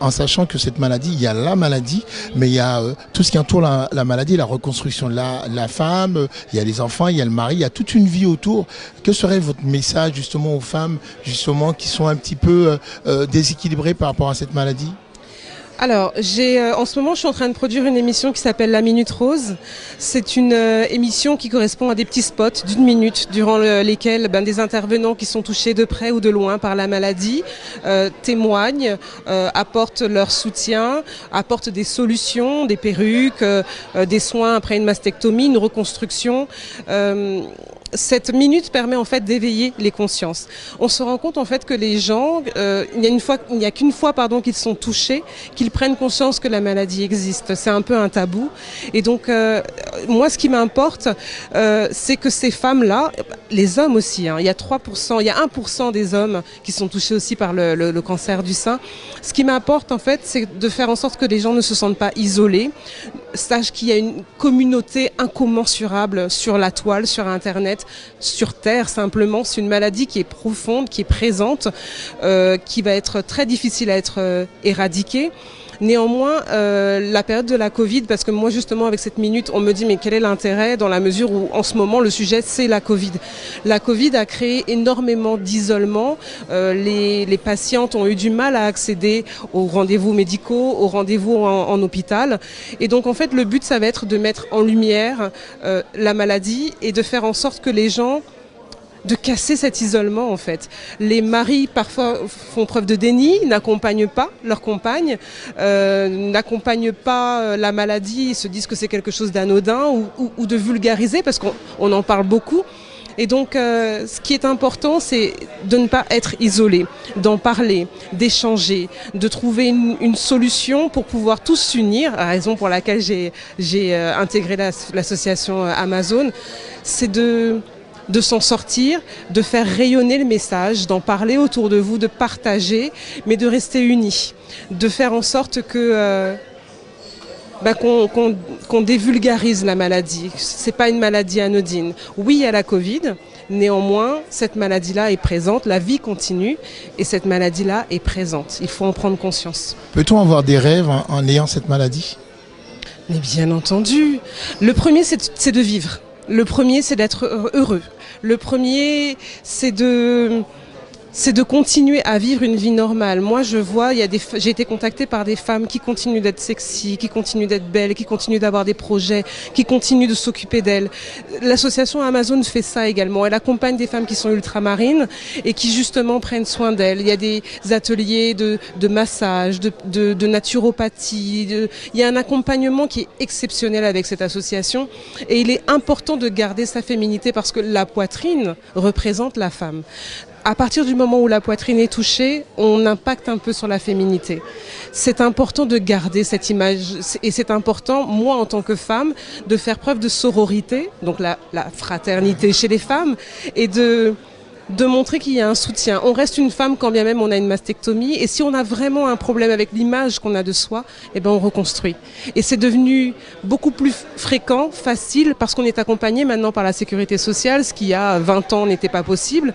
en sachant que cette maladie, il y a la maladie, mais il y a tout ce qui entoure la maladie, la reconstruction de la femme, il y a les enfants, il y a le mari, il y a toute une vie autour. Quel serait votre message justement aux femmes justement qui sont un petit peu déséquilibrées par rapport à cette maladie? Alors, en ce moment, je suis en train de produire une émission qui s'appelle La Minute Rose. C'est une émission qui correspond à des petits spots d'1 minute, durant lesquels des intervenants qui sont touchés de près ou de loin par la maladie témoignent, apportent leur soutien, apportent des solutions, des perruques, des soins après une mastectomie, une reconstruction. Cette minute permet en fait d'éveiller les consciences. On se rend compte en fait que les gens, il n'y a qu'une fois qu'ils sont touchés, qu'ils prennent conscience que la maladie existe. C'est un peu un tabou. Et donc moi, ce qui m'importe, c'est que ces femmes-là, les hommes aussi, il y a 3%, il y a 1% des hommes qui sont touchés aussi par le cancer du sein. Ce qui m'importe en fait, c'est de faire en sorte que les gens ne se sentent pas isolés, sachent qu'il y a une communauté incommensurable sur la toile, sur Internet, sur Terre simplement. C'est une maladie qui est profonde, qui est présente, qui va être très difficile à être éradiquée. Néanmoins, la période de la Covid, parce que moi justement avec cette minute, on me dit mais quel est l'intérêt dans la mesure où en ce moment le sujet c'est la Covid. La Covid a créé énormément d'isolement. Les patientes ont eu du mal à accéder aux rendez-vous médicaux, aux rendez-vous en hôpital. Et donc en fait le but ça va être de mettre en lumière la maladie et de faire en sorte que les gens de casser cet isolement en fait. Les maris parfois font preuve de déni, n'accompagnent pas leur compagne, n'accompagnent pas la maladie, ils se disent que c'est quelque chose d'anodin ou de vulgarisé parce qu'on en parle beaucoup. Et donc, ce qui est important, c'est de ne pas être isolé, d'en parler, d'échanger, de trouver une solution pour pouvoir tous s'unir. La raison pour laquelle j'ai intégré l'association Amazone, c'est de s'en sortir, de faire rayonner le message, d'en parler autour de vous, de partager, mais de rester unis, de faire en sorte que qu'on dévulgarise la maladie. C'est pas une maladie anodine. Oui, il y a la Covid, néanmoins, cette maladie-là est présente, la vie continue, et cette maladie-là est présente. Il faut en prendre conscience. Peut-on avoir des rêves en ayant cette maladie? Mais bien entendu. Le premier, c'est de vivre. Le premier, c'est d'être heureux. Le premier, c'est de continuer à vivre une vie normale. Moi, je vois, j'ai été contactée par des femmes qui continuent d'être sexy, qui continuent d'être belles, qui continuent d'avoir des projets, qui continuent de s'occuper d'elles. L'association Amazone fait ça également. Elle accompagne des femmes qui sont ultramarines et qui justement prennent soin d'elles. Il y a des ateliers de massage, de naturopathie. Il y a un accompagnement qui est exceptionnel avec cette association. Et il est important de garder sa féminité parce que la poitrine représente la femme. À partir du moment où la poitrine est touchée, on impacte un peu sur la féminité. C'est important de garder cette image et c'est important, moi en tant que femme, de faire preuve de sororité, donc la fraternité chez les femmes, et de montrer qu'il y a un soutien. On reste une femme quand bien même on a une mastectomie et si on a vraiment un problème avec l'image qu'on a de soi, eh ben on reconstruit. Et c'est devenu beaucoup plus fréquent, facile, parce qu'on est accompagné maintenant par la sécurité sociale, ce qui il y a 20 ans n'était pas possible.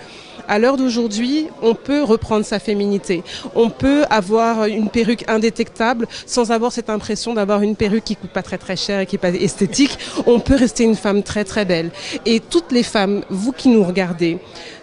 À l'heure d'aujourd'hui, on peut reprendre sa féminité. On peut avoir une perruque indétectable sans avoir cette impression d'avoir une perruque qui coûte pas très très cher et qui est pas esthétique. On peut rester une femme très très belle. Et toutes les femmes, vous qui nous regardez,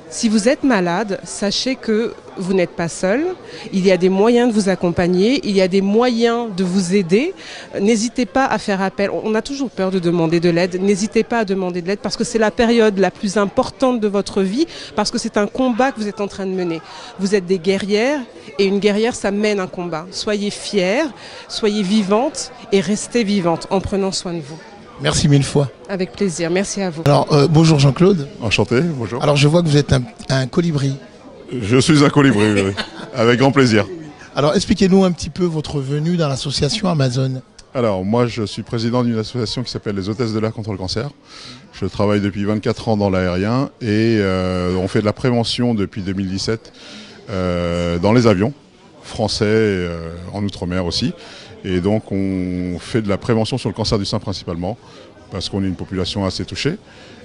si vous êtes malade, sachez que vous n'êtes pas seul. Il y a des moyens de vous accompagner, il y a des moyens de vous aider. N'hésitez pas à faire appel. On a toujours peur de demander de l'aide. N'hésitez pas à demander de l'aide parce que c'est la période la plus importante de votre vie, parce que c'est un combat que vous êtes en train de mener. Vous êtes des guerrières et une guerrière, ça mène un combat. Soyez fières, soyez vivantes et restez vivantes en prenant soin de vous. Merci mille fois. Avec plaisir, merci à vous. Alors, bonjour Jean-Claude. Enchanté, bonjour. Alors, je vois que vous êtes un colibri. Je suis un colibri, oui. Avec grand plaisir. Alors, expliquez-nous un petit peu votre venue dans l'association Amazone. Alors, moi, je suis président d'une association qui s'appelle les Hôtesses de l'air contre le cancer. Je travaille depuis 24 ans dans l'aérien et on fait de la prévention depuis 2017 dans les avions, français, en Outre-mer aussi. Et donc, on fait de la prévention sur le cancer du sein principalement, parce qu'on est une population assez touchée.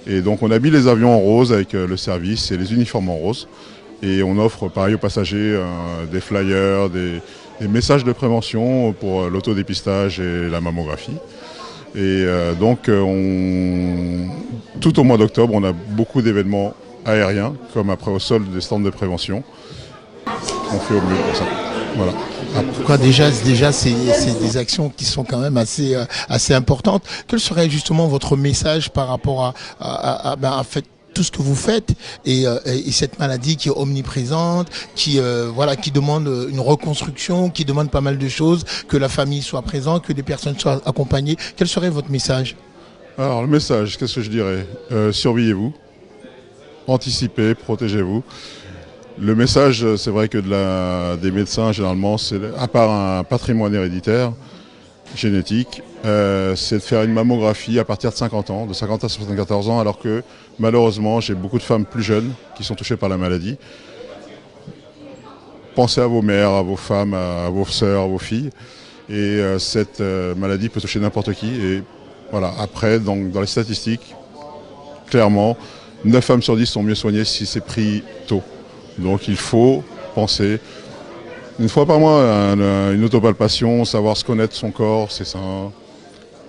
Et donc, on habille les avions en rose avec le service et les uniformes en rose. Et on offre pareil aux passagers des flyers, des messages de prévention pour l'autodépistage et la mammographie. Et donc, tout au mois d'octobre, on a beaucoup d'événements aériens, comme après au sol des stands de prévention. On fait au mieux pour ça. Voilà. En tout cas, déjà, c'est des actions qui sont quand même assez importantes. Quel serait justement votre message par rapport à fait, tout ce que vous faites et cette maladie qui est omniprésente, qui demande une reconstruction, qui demande pas mal de choses, que la famille soit présente, que les personnes soient accompagnées. Quel serait votre message? Alors, le message, qu'est-ce que je dirais? Surveillez-vous, anticipez, protégez-vous. Le message, c'est vrai que des médecins, généralement, c'est, à part un patrimoine héréditaire, génétique, c'est de faire une mammographie à partir de 50 ans, de 50 à 74 ans, alors que malheureusement, j'ai beaucoup de femmes plus jeunes qui sont touchées par la maladie. Pensez à vos mères, à vos femmes, à vos sœurs, à vos filles. Et cette maladie peut toucher n'importe qui. Et voilà, après, dans les statistiques, clairement, 9 femmes sur 10 sont mieux soignées si c'est pris tôt. Donc il faut penser, une fois par mois, une autopalpation, savoir se connaître son corps, ses seins.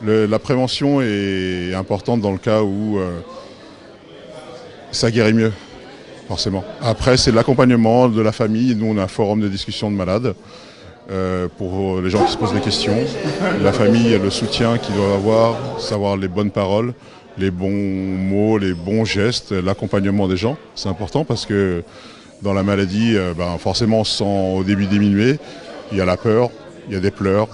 La prévention est importante dans le cas où ça guérit mieux, forcément. Après, c'est l'accompagnement de la famille. Nous, on a un forum de discussion de malades pour les gens qui se posent des questions. La famille, le soutien qu'ils doivent avoir, savoir les bonnes paroles, les bons mots, les bons gestes, l'accompagnement des gens. C'est important parce que dans la maladie, forcément, on se sent au début diminué. Il y a la peur, il y a des pleurs.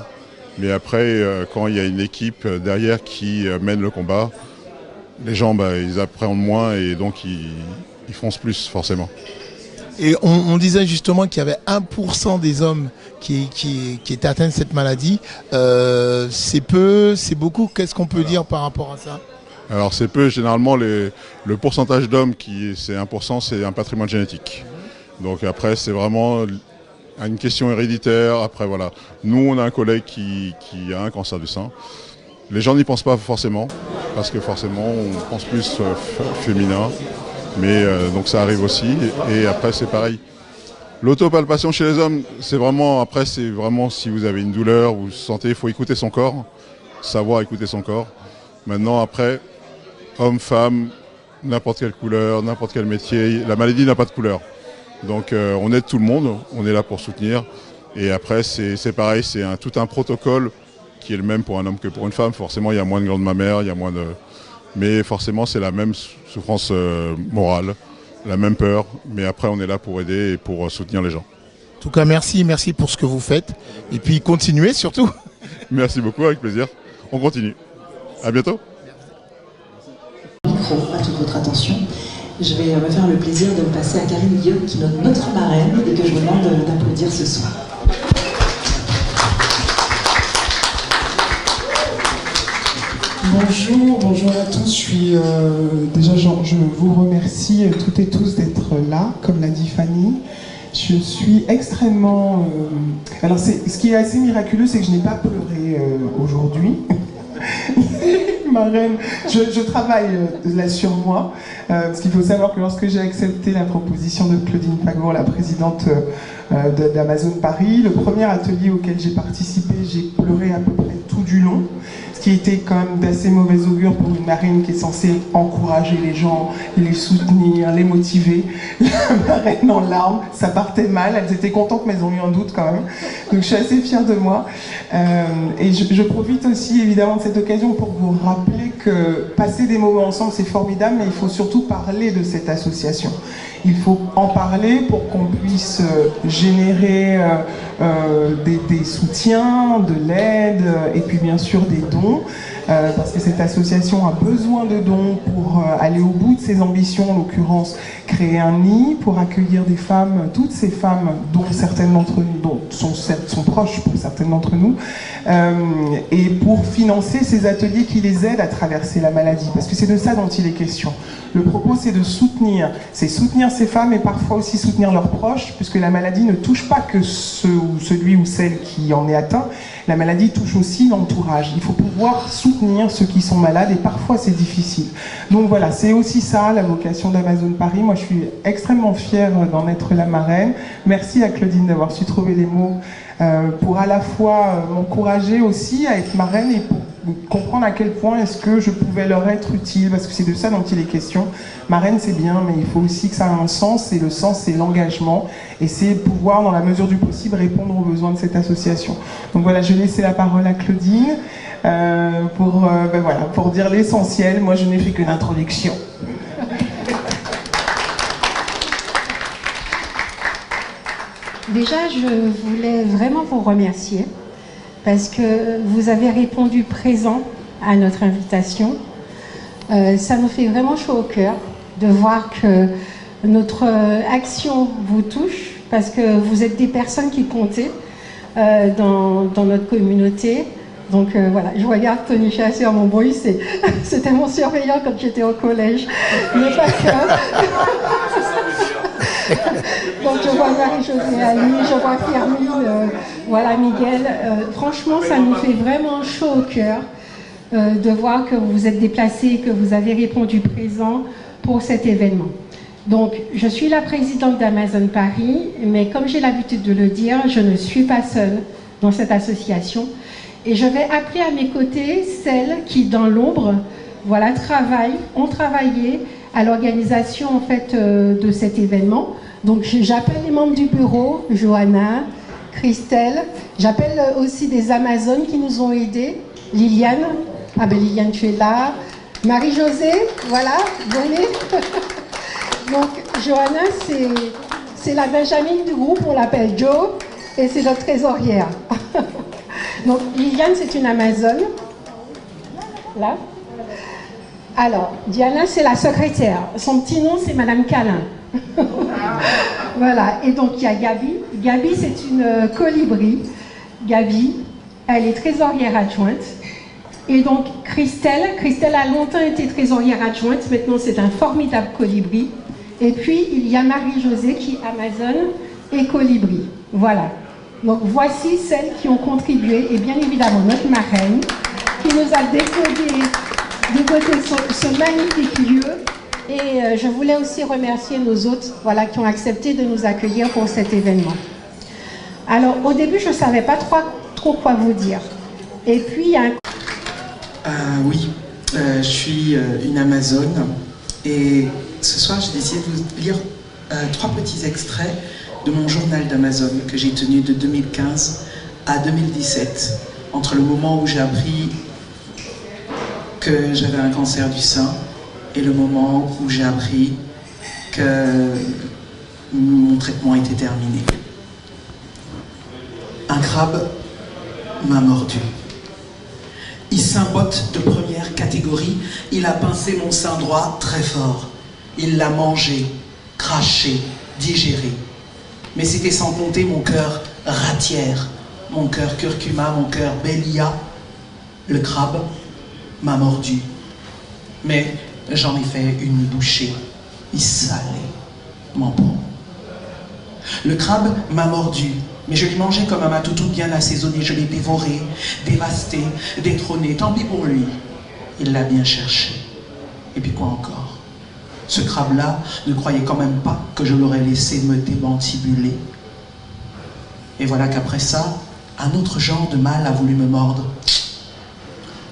Mais après, quand il y a une équipe derrière qui mène le combat, les gens, ils appréhendent moins et donc ils foncent plus forcément. Et on disait justement qu'il y avait 1% des hommes qui étaient atteints de cette maladie. C'est peu, c'est beaucoup. Qu'est-ce qu'on peut dire par rapport à ça? Alors c'est peu, généralement le pourcentage d'hommes c'est 1%, c'est un patrimoine génétique. Donc après c'est vraiment une question héréditaire. Après voilà, nous on a un collègue qui a un cancer du sein. Les gens n'y pensent pas forcément, parce que forcément on pense plus féminin. Mais donc ça arrive aussi, et après c'est pareil. L'autopalpation chez les hommes, c'est vraiment si vous avez une douleur, vous sentez, il faut écouter son corps, savoir écouter son corps. Maintenant après, homme, femme, n'importe quelle couleur, n'importe quel métier, la maladie n'a pas de couleur. Donc on aide tout le monde, on est là pour soutenir. Et après c'est pareil, c'est tout un protocole qui est le même pour un homme que pour une femme. Forcément il y a moins de glandes mammaires, il y a moins de... Mais forcément, c'est la même souffrance morale, la même peur. Mais après, on est là pour aider et pour soutenir les gens. En tout cas, merci pour ce que vous faites. Et puis, continuez surtout. Merci beaucoup, avec plaisir. On continue. À bientôt. Micro, à toute votre attention. Je vais me faire le plaisir de me passer à Karine Guillaume, qui est notre marraine et que je vous demande d'applaudir ce soir. Bonjour à tous. Je vous remercie toutes et tous d'être là, comme l'a dit Fanny. Je suis extrêmement... Alors, ce qui est assez miraculeux, c'est que je n'ai pas pleuré aujourd'hui. Marraine, je travaille là sur moi, parce qu'il faut savoir que lorsque j'ai accepté la proposition de Claudine Pagour, la présidente d'Amazon Paris, le premier atelier auquel j'ai participé, j'ai pleuré à peu près tout du long, ce qui était quand même d'assez mauvais augure pour une marraine qui est censée encourager les gens, les soutenir, les motiver. La marraine en larmes, ça partait mal, elles étaient contentes mais elles ont eu un doute quand même, donc je suis assez fière de moi. Et je profite aussi évidemment de cette occasion pour vous rappeler que passer des moments ensemble c'est formidable, mais il faut surtout parler de cette association. Il faut en parler pour qu'on puisse générer des soutiens, de l'aide et puis bien sûr des dons, parce que cette association a besoin de dons pour aller au bout de ses ambitions, en l'occurrence créer un nid pour accueillir des femmes, toutes ces femmes dont certaines d'entre nous sont proches pour certaines d'entre nous, et pour financer ces ateliers qui les aident à traverser la maladie, parce que c'est de ça dont il est question. Le propos c'est de soutenir ces femmes et parfois aussi soutenir leurs proches, puisque la maladie ne touche pas que celui ou celle qui en est atteint, la maladie touche aussi l'entourage. Il faut pouvoir soutenir ceux qui sont malades et parfois c'est difficile. Donc voilà, c'est aussi ça la vocation d'Amazon Paris. Moi je suis extrêmement fière d'en être la marraine. Merci à Claudine d'avoir su trouver les mots pour à la fois m'encourager aussi à être marraine et pour comprendre à quel point est-ce que je pouvais leur être utile, parce que c'est de ça dont il est question. Marraine c'est bien, mais il faut aussi que ça ait un sens, et le sens c'est l'engagement, et c'est pouvoir dans la mesure du possible répondre aux besoins de cette association. Donc voilà, je vais laisser la parole à Claudine pour dire l'essentiel. Moi je n'ai fait qu'une introduction. Déjà, je voulais vraiment vous remercier parce que vous avez répondu présent à notre invitation. Ça nous fait vraiment chaud au cœur de voir que notre action vous touche, parce que vous êtes des personnes qui comptaient dans notre communauté. Donc voilà, je regarde Tony Chasseur, mon bruit, c'était mon surveillant quand j'étais au collège. Mais pas que. Donc je vois Marie-Josée Ali, je vois Firmine, voilà Miguel. Franchement, ça nous fait vraiment chaud au cœur de voir que vous vous êtes déplacés, que vous avez répondu présent pour cet événement. Donc, je suis la présidente d'Amazon Paris, mais comme j'ai l'habitude de le dire, je ne suis pas seule dans cette association. Et je vais appeler à mes côtés celles qui, dans l'ombre, voilà, ont travaillé à l'organisation en fait, de cet événement. Donc, j'appelle les membres du bureau, Johanna, Christelle. J'appelle aussi des Amazones qui nous ont aidés. Liliane, ah ben Liliane, tu es là. Marie-Josée, voilà, venez. Donc, Johanna, c'est la Benjamin du groupe, on l'appelle Jo, et c'est notre trésorière. Donc, Liliane, c'est une Amazone. Là. Alors, Diana, c'est la secrétaire. Son petit nom, c'est Madame Câlin. Voilà. Et donc, il y a Gabi. Gabi, c'est une colibri. Gabi, elle est trésorière adjointe. Et donc, Christelle a longtemps été trésorière adjointe. Maintenant, c'est un formidable colibri. Et puis, il y a Marie-Josée qui est Amazone et colibri. Voilà. Donc, voici celles qui ont contribué. Et bien évidemment, notre marraine, qui nous a décoté ce magnifique lieu. Et je voulais aussi remercier nos hôtes, voilà, qui ont accepté de nous accueillir pour cet événement. Alors, au début, je ne savais pas trop quoi vous dire. Et puis, il y a un... Oui, je suis une Amazone. Et ce soir, j'ai décidé de vous lire 3 petits extraits de mon journal d'Amazone que j'ai tenu de 2015 à 2017, entre le moment où j'ai appris que j'avais un cancer du sein et le moment où j'ai appris que mon traitement était terminé. Un crabe m'a mordu. Il s'imbotte de première catégorie, il a pincé mon sein droit très fort. Il l'a mangé, craché, digéré. Mais c'était sans compter mon cœur ratière, mon cœur curcuma, mon cœur bélia. Le crabe m'a mordu. Mais j'en ai fait une bouchée. Il salait mon peau. Le crabe m'a mordu. Mais je l'ai mangé comme un matoutou bien assaisonné. Je l'ai dévoré, dévasté, détrôné. Tant pis pour lui. Il l'a bien cherché. Et puis quoi encore? Ce crabe-là ne croyait quand même pas que je l'aurais laissé me démantibuler. Et voilà qu'après ça, un autre genre de mal a voulu me mordre.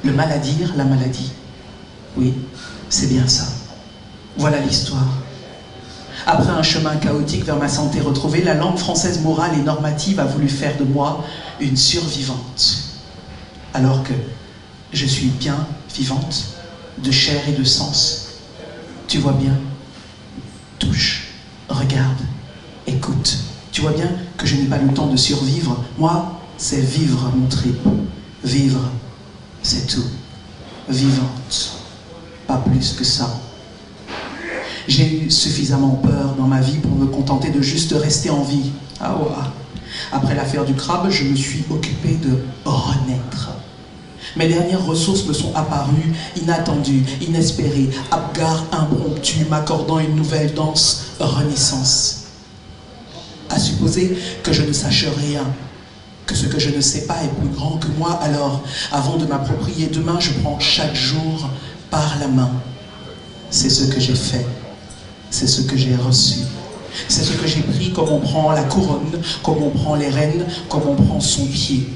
Le mal à dire, la maladie. Oui, c'est bien ça. Voilà l'histoire. Après un chemin chaotique vers ma santé retrouvée, la langue française morale et normative a voulu faire de moi une survivante. Alors que je suis bien vivante, de chair et de sens. Tu vois bien, touche, regarde, écoute. Tu vois bien que je n'ai pas le temps de survivre. Moi, c'est vivre mon trip. Vivre, c'est tout. Vivante, pas plus que ça. J'ai eu suffisamment peur dans ma vie pour me contenter de juste rester en vie. Ah ouais. Après l'affaire du crabe, je me suis occupé de renaître. Mes dernières ressources me sont apparues inattendues, inespérées, abgar impromptu, m'accordant une nouvelle danse renaissance. À supposer que je ne sache rien, que ce que je ne sais pas est plus grand que moi, alors, avant de m'approprier demain, je prends chaque jour par la main. C'est ce que j'ai fait. C'est ce que j'ai reçu. C'est ce que j'ai pris comme on prend la couronne, comme on prend les rênes, comme on prend son pied.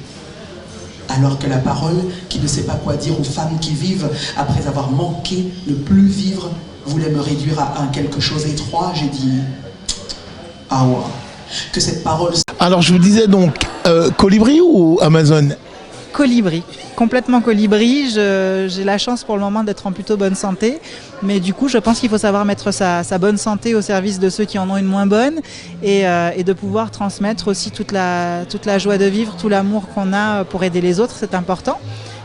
Alors que la parole, qui ne sait pas quoi dire aux femmes qui vivent, après avoir manqué ne plus vivre, voulait me réduire à un quelque chose étroit, j'ai dit « Ah ouais, que cette parole... » Alors je vous disais donc, colibri ou Amazone? Colibri, complètement colibri. J'ai la chance pour le moment d'être en plutôt bonne santé, mais du coup je pense qu'il faut savoir mettre sa bonne santé au service de ceux qui en ont une moins bonne et de pouvoir transmettre aussi toute la joie de vivre, tout l'amour qu'on a pour aider les autres, c'est important.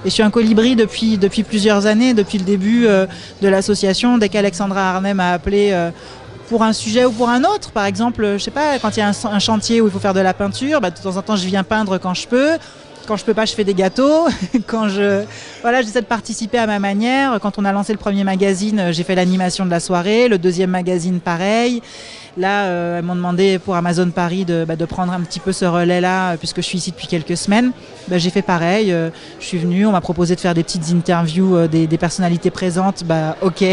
Et je suis un colibri depuis plusieurs années, depuis le début de l'association. Dès qu'Alexandra Arnay m'a appelé pour un sujet ou pour un autre, par exemple, je sais pas, quand il y a un chantier où il faut faire de la peinture, de temps en temps je viens peindre quand je peux. Quand je peux pas, je fais des gâteaux. Voilà, j'essaie de participer à ma manière. Quand on a lancé le premier magazine, j'ai fait l'animation de la soirée. Le deuxième magazine, pareil. Là, elles m'ont demandé pour Amazone Paris de prendre un petit peu ce relais-là, puisque je suis ici depuis quelques semaines. J'ai fait pareil. Je suis venue, on m'a proposé de faire des petites interviews des personnalités présentes. Ok.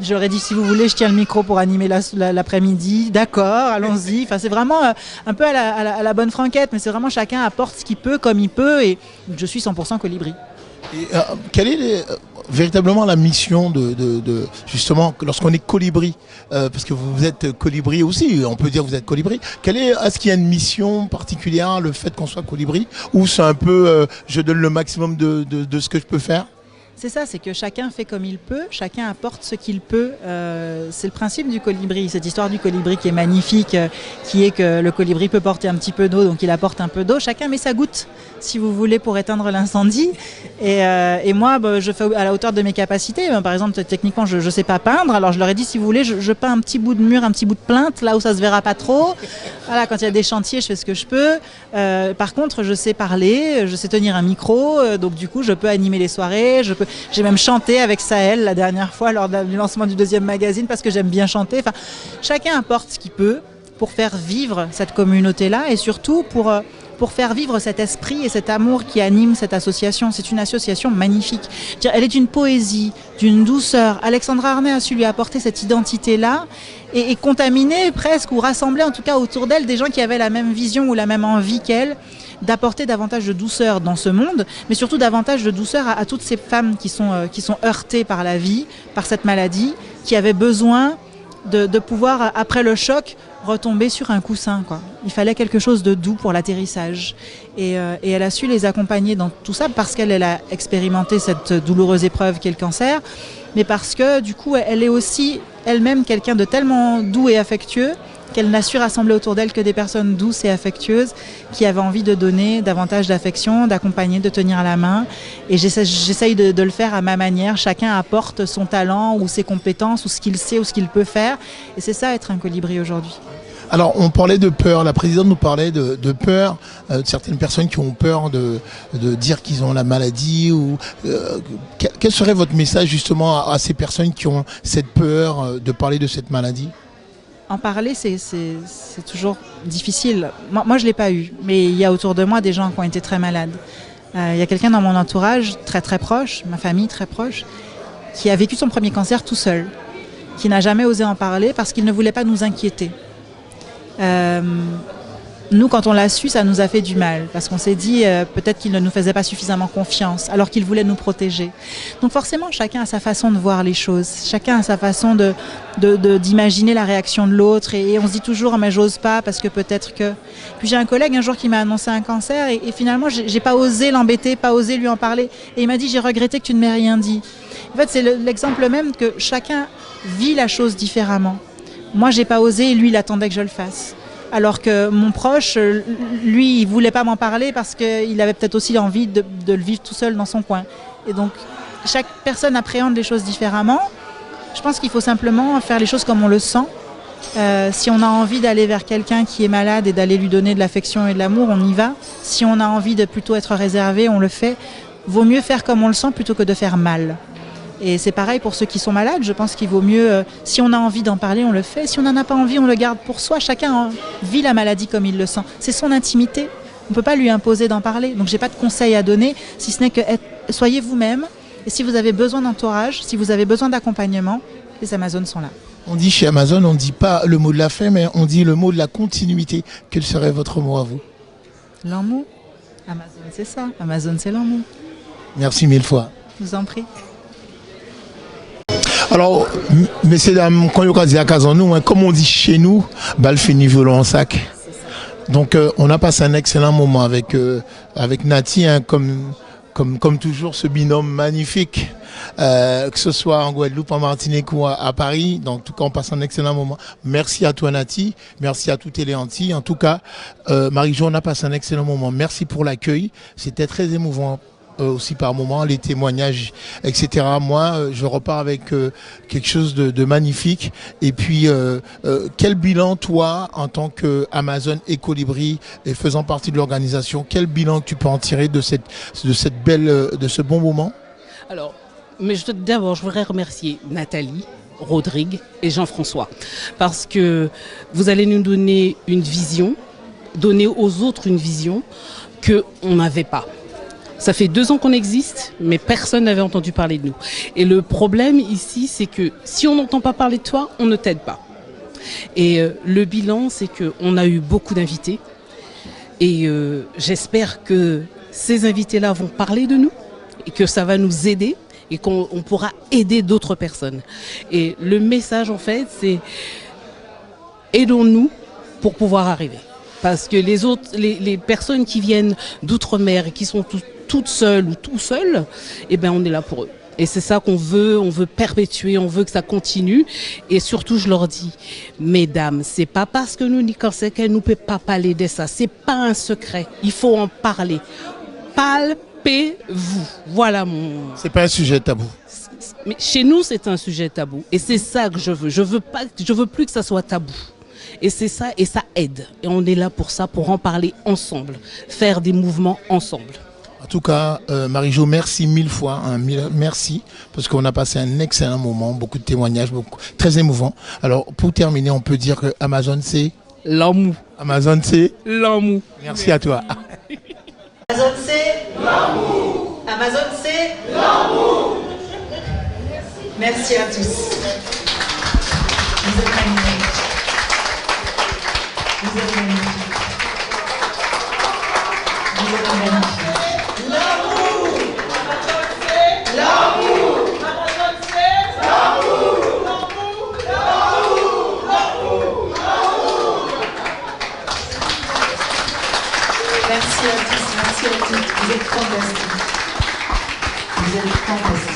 J'aurais dit, si vous voulez, je tiens le micro pour animer l'après-midi. D'accord, allons-y. C'est vraiment un peu à la bonne franquette, mais c'est vraiment chacun apporte ce qu'il peut, comme il peut, et je suis 100% colibri. Et, quelle est véritablement la mission de justement lorsqu'on est colibri, parce que vous êtes colibri aussi, on peut dire que vous êtes colibri. Est-ce qu'il y a une mission particulière, le fait qu'on soit colibri, ou c'est un peu je donne le maximum de ce que je peux faire? C'est ça, c'est que chacun fait comme il peut, chacun apporte ce qu'il peut. C'est le principe du colibri, cette histoire du colibri qui est magnifique, qui est que le colibri peut porter un petit peu d'eau, donc il apporte un peu d'eau. Chacun met sa goutte, si vous voulez, pour éteindre l'incendie. Et moi, je fais à la hauteur de mes capacités. Par exemple, techniquement, je ne sais pas peindre. Alors je leur ai dit, si vous voulez, je peins un petit bout de mur, un petit bout de plinthe, là où ça se verra pas trop. Voilà, quand il y a des chantiers, je fais ce que je peux. Par contre, je sais parler, je sais tenir un micro, donc du coup, je peux animer les soirées. J'ai même chanté avec Sahel la dernière fois lors du lancement du 2e magazine parce que j'aime bien chanter. Enfin, chacun apporte ce qu'il peut pour faire vivre cette communauté-là et surtout pour faire vivre cet esprit et cet amour qui anime cette association. C'est une association magnifique. Elle est d'une poésie, d'une douceur. Alexandra Arnay a su lui apporter cette identité-là et contaminer presque ou rassembler en tout cas autour d'elle des gens qui avaient la même vision ou la même envie qu'elle, d'apporter davantage de douceur dans ce monde, mais surtout davantage de douceur à toutes ces femmes qui sont heurtées par la vie, par cette maladie, qui avaient besoin de pouvoir, après le choc, retomber sur un coussin, quoi. Il fallait quelque chose de doux pour l'atterrissage. Et elle a su les accompagner dans tout ça parce qu'elle a expérimenté cette douloureuse épreuve qu'est le cancer, mais parce que du coup, elle est aussi elle-même quelqu'un de tellement doux et affectueux qu'elle n'a su rassembler autour d'elle que des personnes douces et affectueuses qui avaient envie de donner davantage d'affection, d'accompagner, de tenir la main. Et j'essaye de le faire à ma manière. Chacun apporte son talent ou ses compétences ou ce qu'il sait ou ce qu'il peut faire. Et c'est ça être un colibri aujourd'hui. Alors, on parlait de peur. La présidente nous parlait de peur, de certaines personnes qui ont peur de dire qu'ils ont la maladie. Quel serait votre message justement à ces personnes qui ont cette peur de parler de cette maladie ? En parler, c'est toujours difficile. Moi, je ne l'ai pas eu, mais il y a autour de moi des gens qui ont été très malades. Il y a quelqu'un dans mon entourage, très très proche, ma famille très proche, qui a vécu son premier cancer tout seul, qui n'a jamais osé en parler parce qu'il ne voulait pas nous inquiéter. Nous, quand on l'a su, ça nous a fait du mal, parce qu'on s'est dit peut-être qu'il ne nous faisait pas suffisamment confiance, alors qu'il voulait nous protéger. Donc forcément, chacun a sa façon de voir les choses, chacun a sa façon d'imaginer la réaction de l'autre, et on se dit toujours « mais j'ose pas, parce que peut-être que… » Puis j'ai un collègue un jour qui m'a annoncé un cancer, et finalement, j'ai pas osé l'embêter, pas osé lui en parler, et il m'a dit « j'ai regretté que tu ne m'aies rien dit ». En fait, c'est l'exemple même que chacun vit la chose différemment. Moi, j'ai pas osé, et lui, il attendait que je le fasse. Alors que mon proche, lui, il voulait pas m'en parler parce qu'il avait peut-être aussi envie de le vivre tout seul dans son coin. Et donc, chaque personne appréhende les choses différemment. Je pense qu'il faut simplement faire les choses comme on le sent. Si on a envie d'aller vers quelqu'un qui est malade et d'aller lui donner de l'affection et de l'amour, on y va. Si on a envie de plutôt être réservé, on le fait. Vaut mieux faire comme on le sent plutôt que de faire mal. Et c'est pareil pour ceux qui sont malades. Je pense qu'il vaut mieux, si on a envie d'en parler, on le fait. Si on n'en a pas envie, on le garde pour soi. Chacun vit la maladie comme il le sent. C'est son intimité. On ne peut pas lui imposer d'en parler. Donc, je n'ai pas de conseils à donner, si ce n'est que soyez vous-même. Et si vous avez besoin d'entourage, si vous avez besoin d'accompagnement, les Amazones sont là. On dit chez Amazon, on ne dit pas le mot de la fin, mais on dit le mot de la continuité. Quel serait votre mot à vous ? L'amour. Amazon, c'est ça. Amazon, c'est l'amour. Merci mille fois. Je vous en prie. Alors, messieurs, dames, quand on dit à Casanou, comme on dit chez nous, balle finit violon en sac. Donc, on a passé un excellent moment avec Nati, hein, comme toujours, ce binôme magnifique, que ce soit en Guadeloupe, en Martinique ou à Paris. Donc, en tout cas, on passe un excellent moment. Merci à toi, Nati. Merci à tout Téléanti. En tout cas, Marie-Jo, on a passé un excellent moment. Merci pour l'accueil. C'était très émouvant. Aussi par moments, les témoignages, etc. Moi, je repars avec quelque chose de magnifique. Et puis, quel bilan, toi, en tant qu'Amazon et Colibri, et faisant partie de l'organisation, quel bilan tu peux en tirer de ce bon moment? Alors, mais d'abord, je voudrais remercier Nathalie, Rodrigue et Jean-François, parce que vous allez nous donner une vision, donner aux autres une vision qu'on n'avait pas. Ça fait 2 ans qu'on existe, mais personne n'avait entendu parler de nous. Et le problème ici, c'est que si on n'entend pas parler de toi, on ne t'aide pas. Et le bilan, c'est qu'on a eu beaucoup d'invités. Et j'espère que ces invités-là vont parler de nous et que ça va nous aider et qu'on pourra aider d'autres personnes. Et le message, en fait, c'est aidons-nous pour pouvoir arriver. Parce que les personnes qui viennent d'outre-mer et qui sont toutes seules ou tout seuls, eh ben on est là pour eux. Et c'est ça qu'on veut, on veut perpétuer, on veut que ça continue. Et surtout, je leur dis, mesdames, c'est pas parce que nous n'y connaissons qu'elle ne peut pas parler de ça. C'est pas un secret. Il faut en parler. Palpez-vous. Voilà mon... C'est pas un sujet tabou. Mais chez nous, c'est un sujet tabou. Et c'est ça que je veux. Je veux plus que ça soit tabou. Et c'est ça, et ça aide. Et on est là pour ça, pour en parler ensemble. Faire des mouvements ensemble. En tout cas, Marie-Jo, merci mille fois, hein, merci, parce qu'on a passé un excellent moment, beaucoup de témoignages, très émouvants. Alors, pour terminer, on peut dire que Amazon, c'est l'amour. Amazon, c'est l'amour. Merci à toi. Amazon, c'est l'amour. Amazon, c'est l'amour. Merci à tous. Vous êtes magnifiques. Vous êtes magnifiques. Vous êtes magnifiques. Merci à tous, merci à toutes. Vous êtes fantastiques. Vous êtes fantastiques.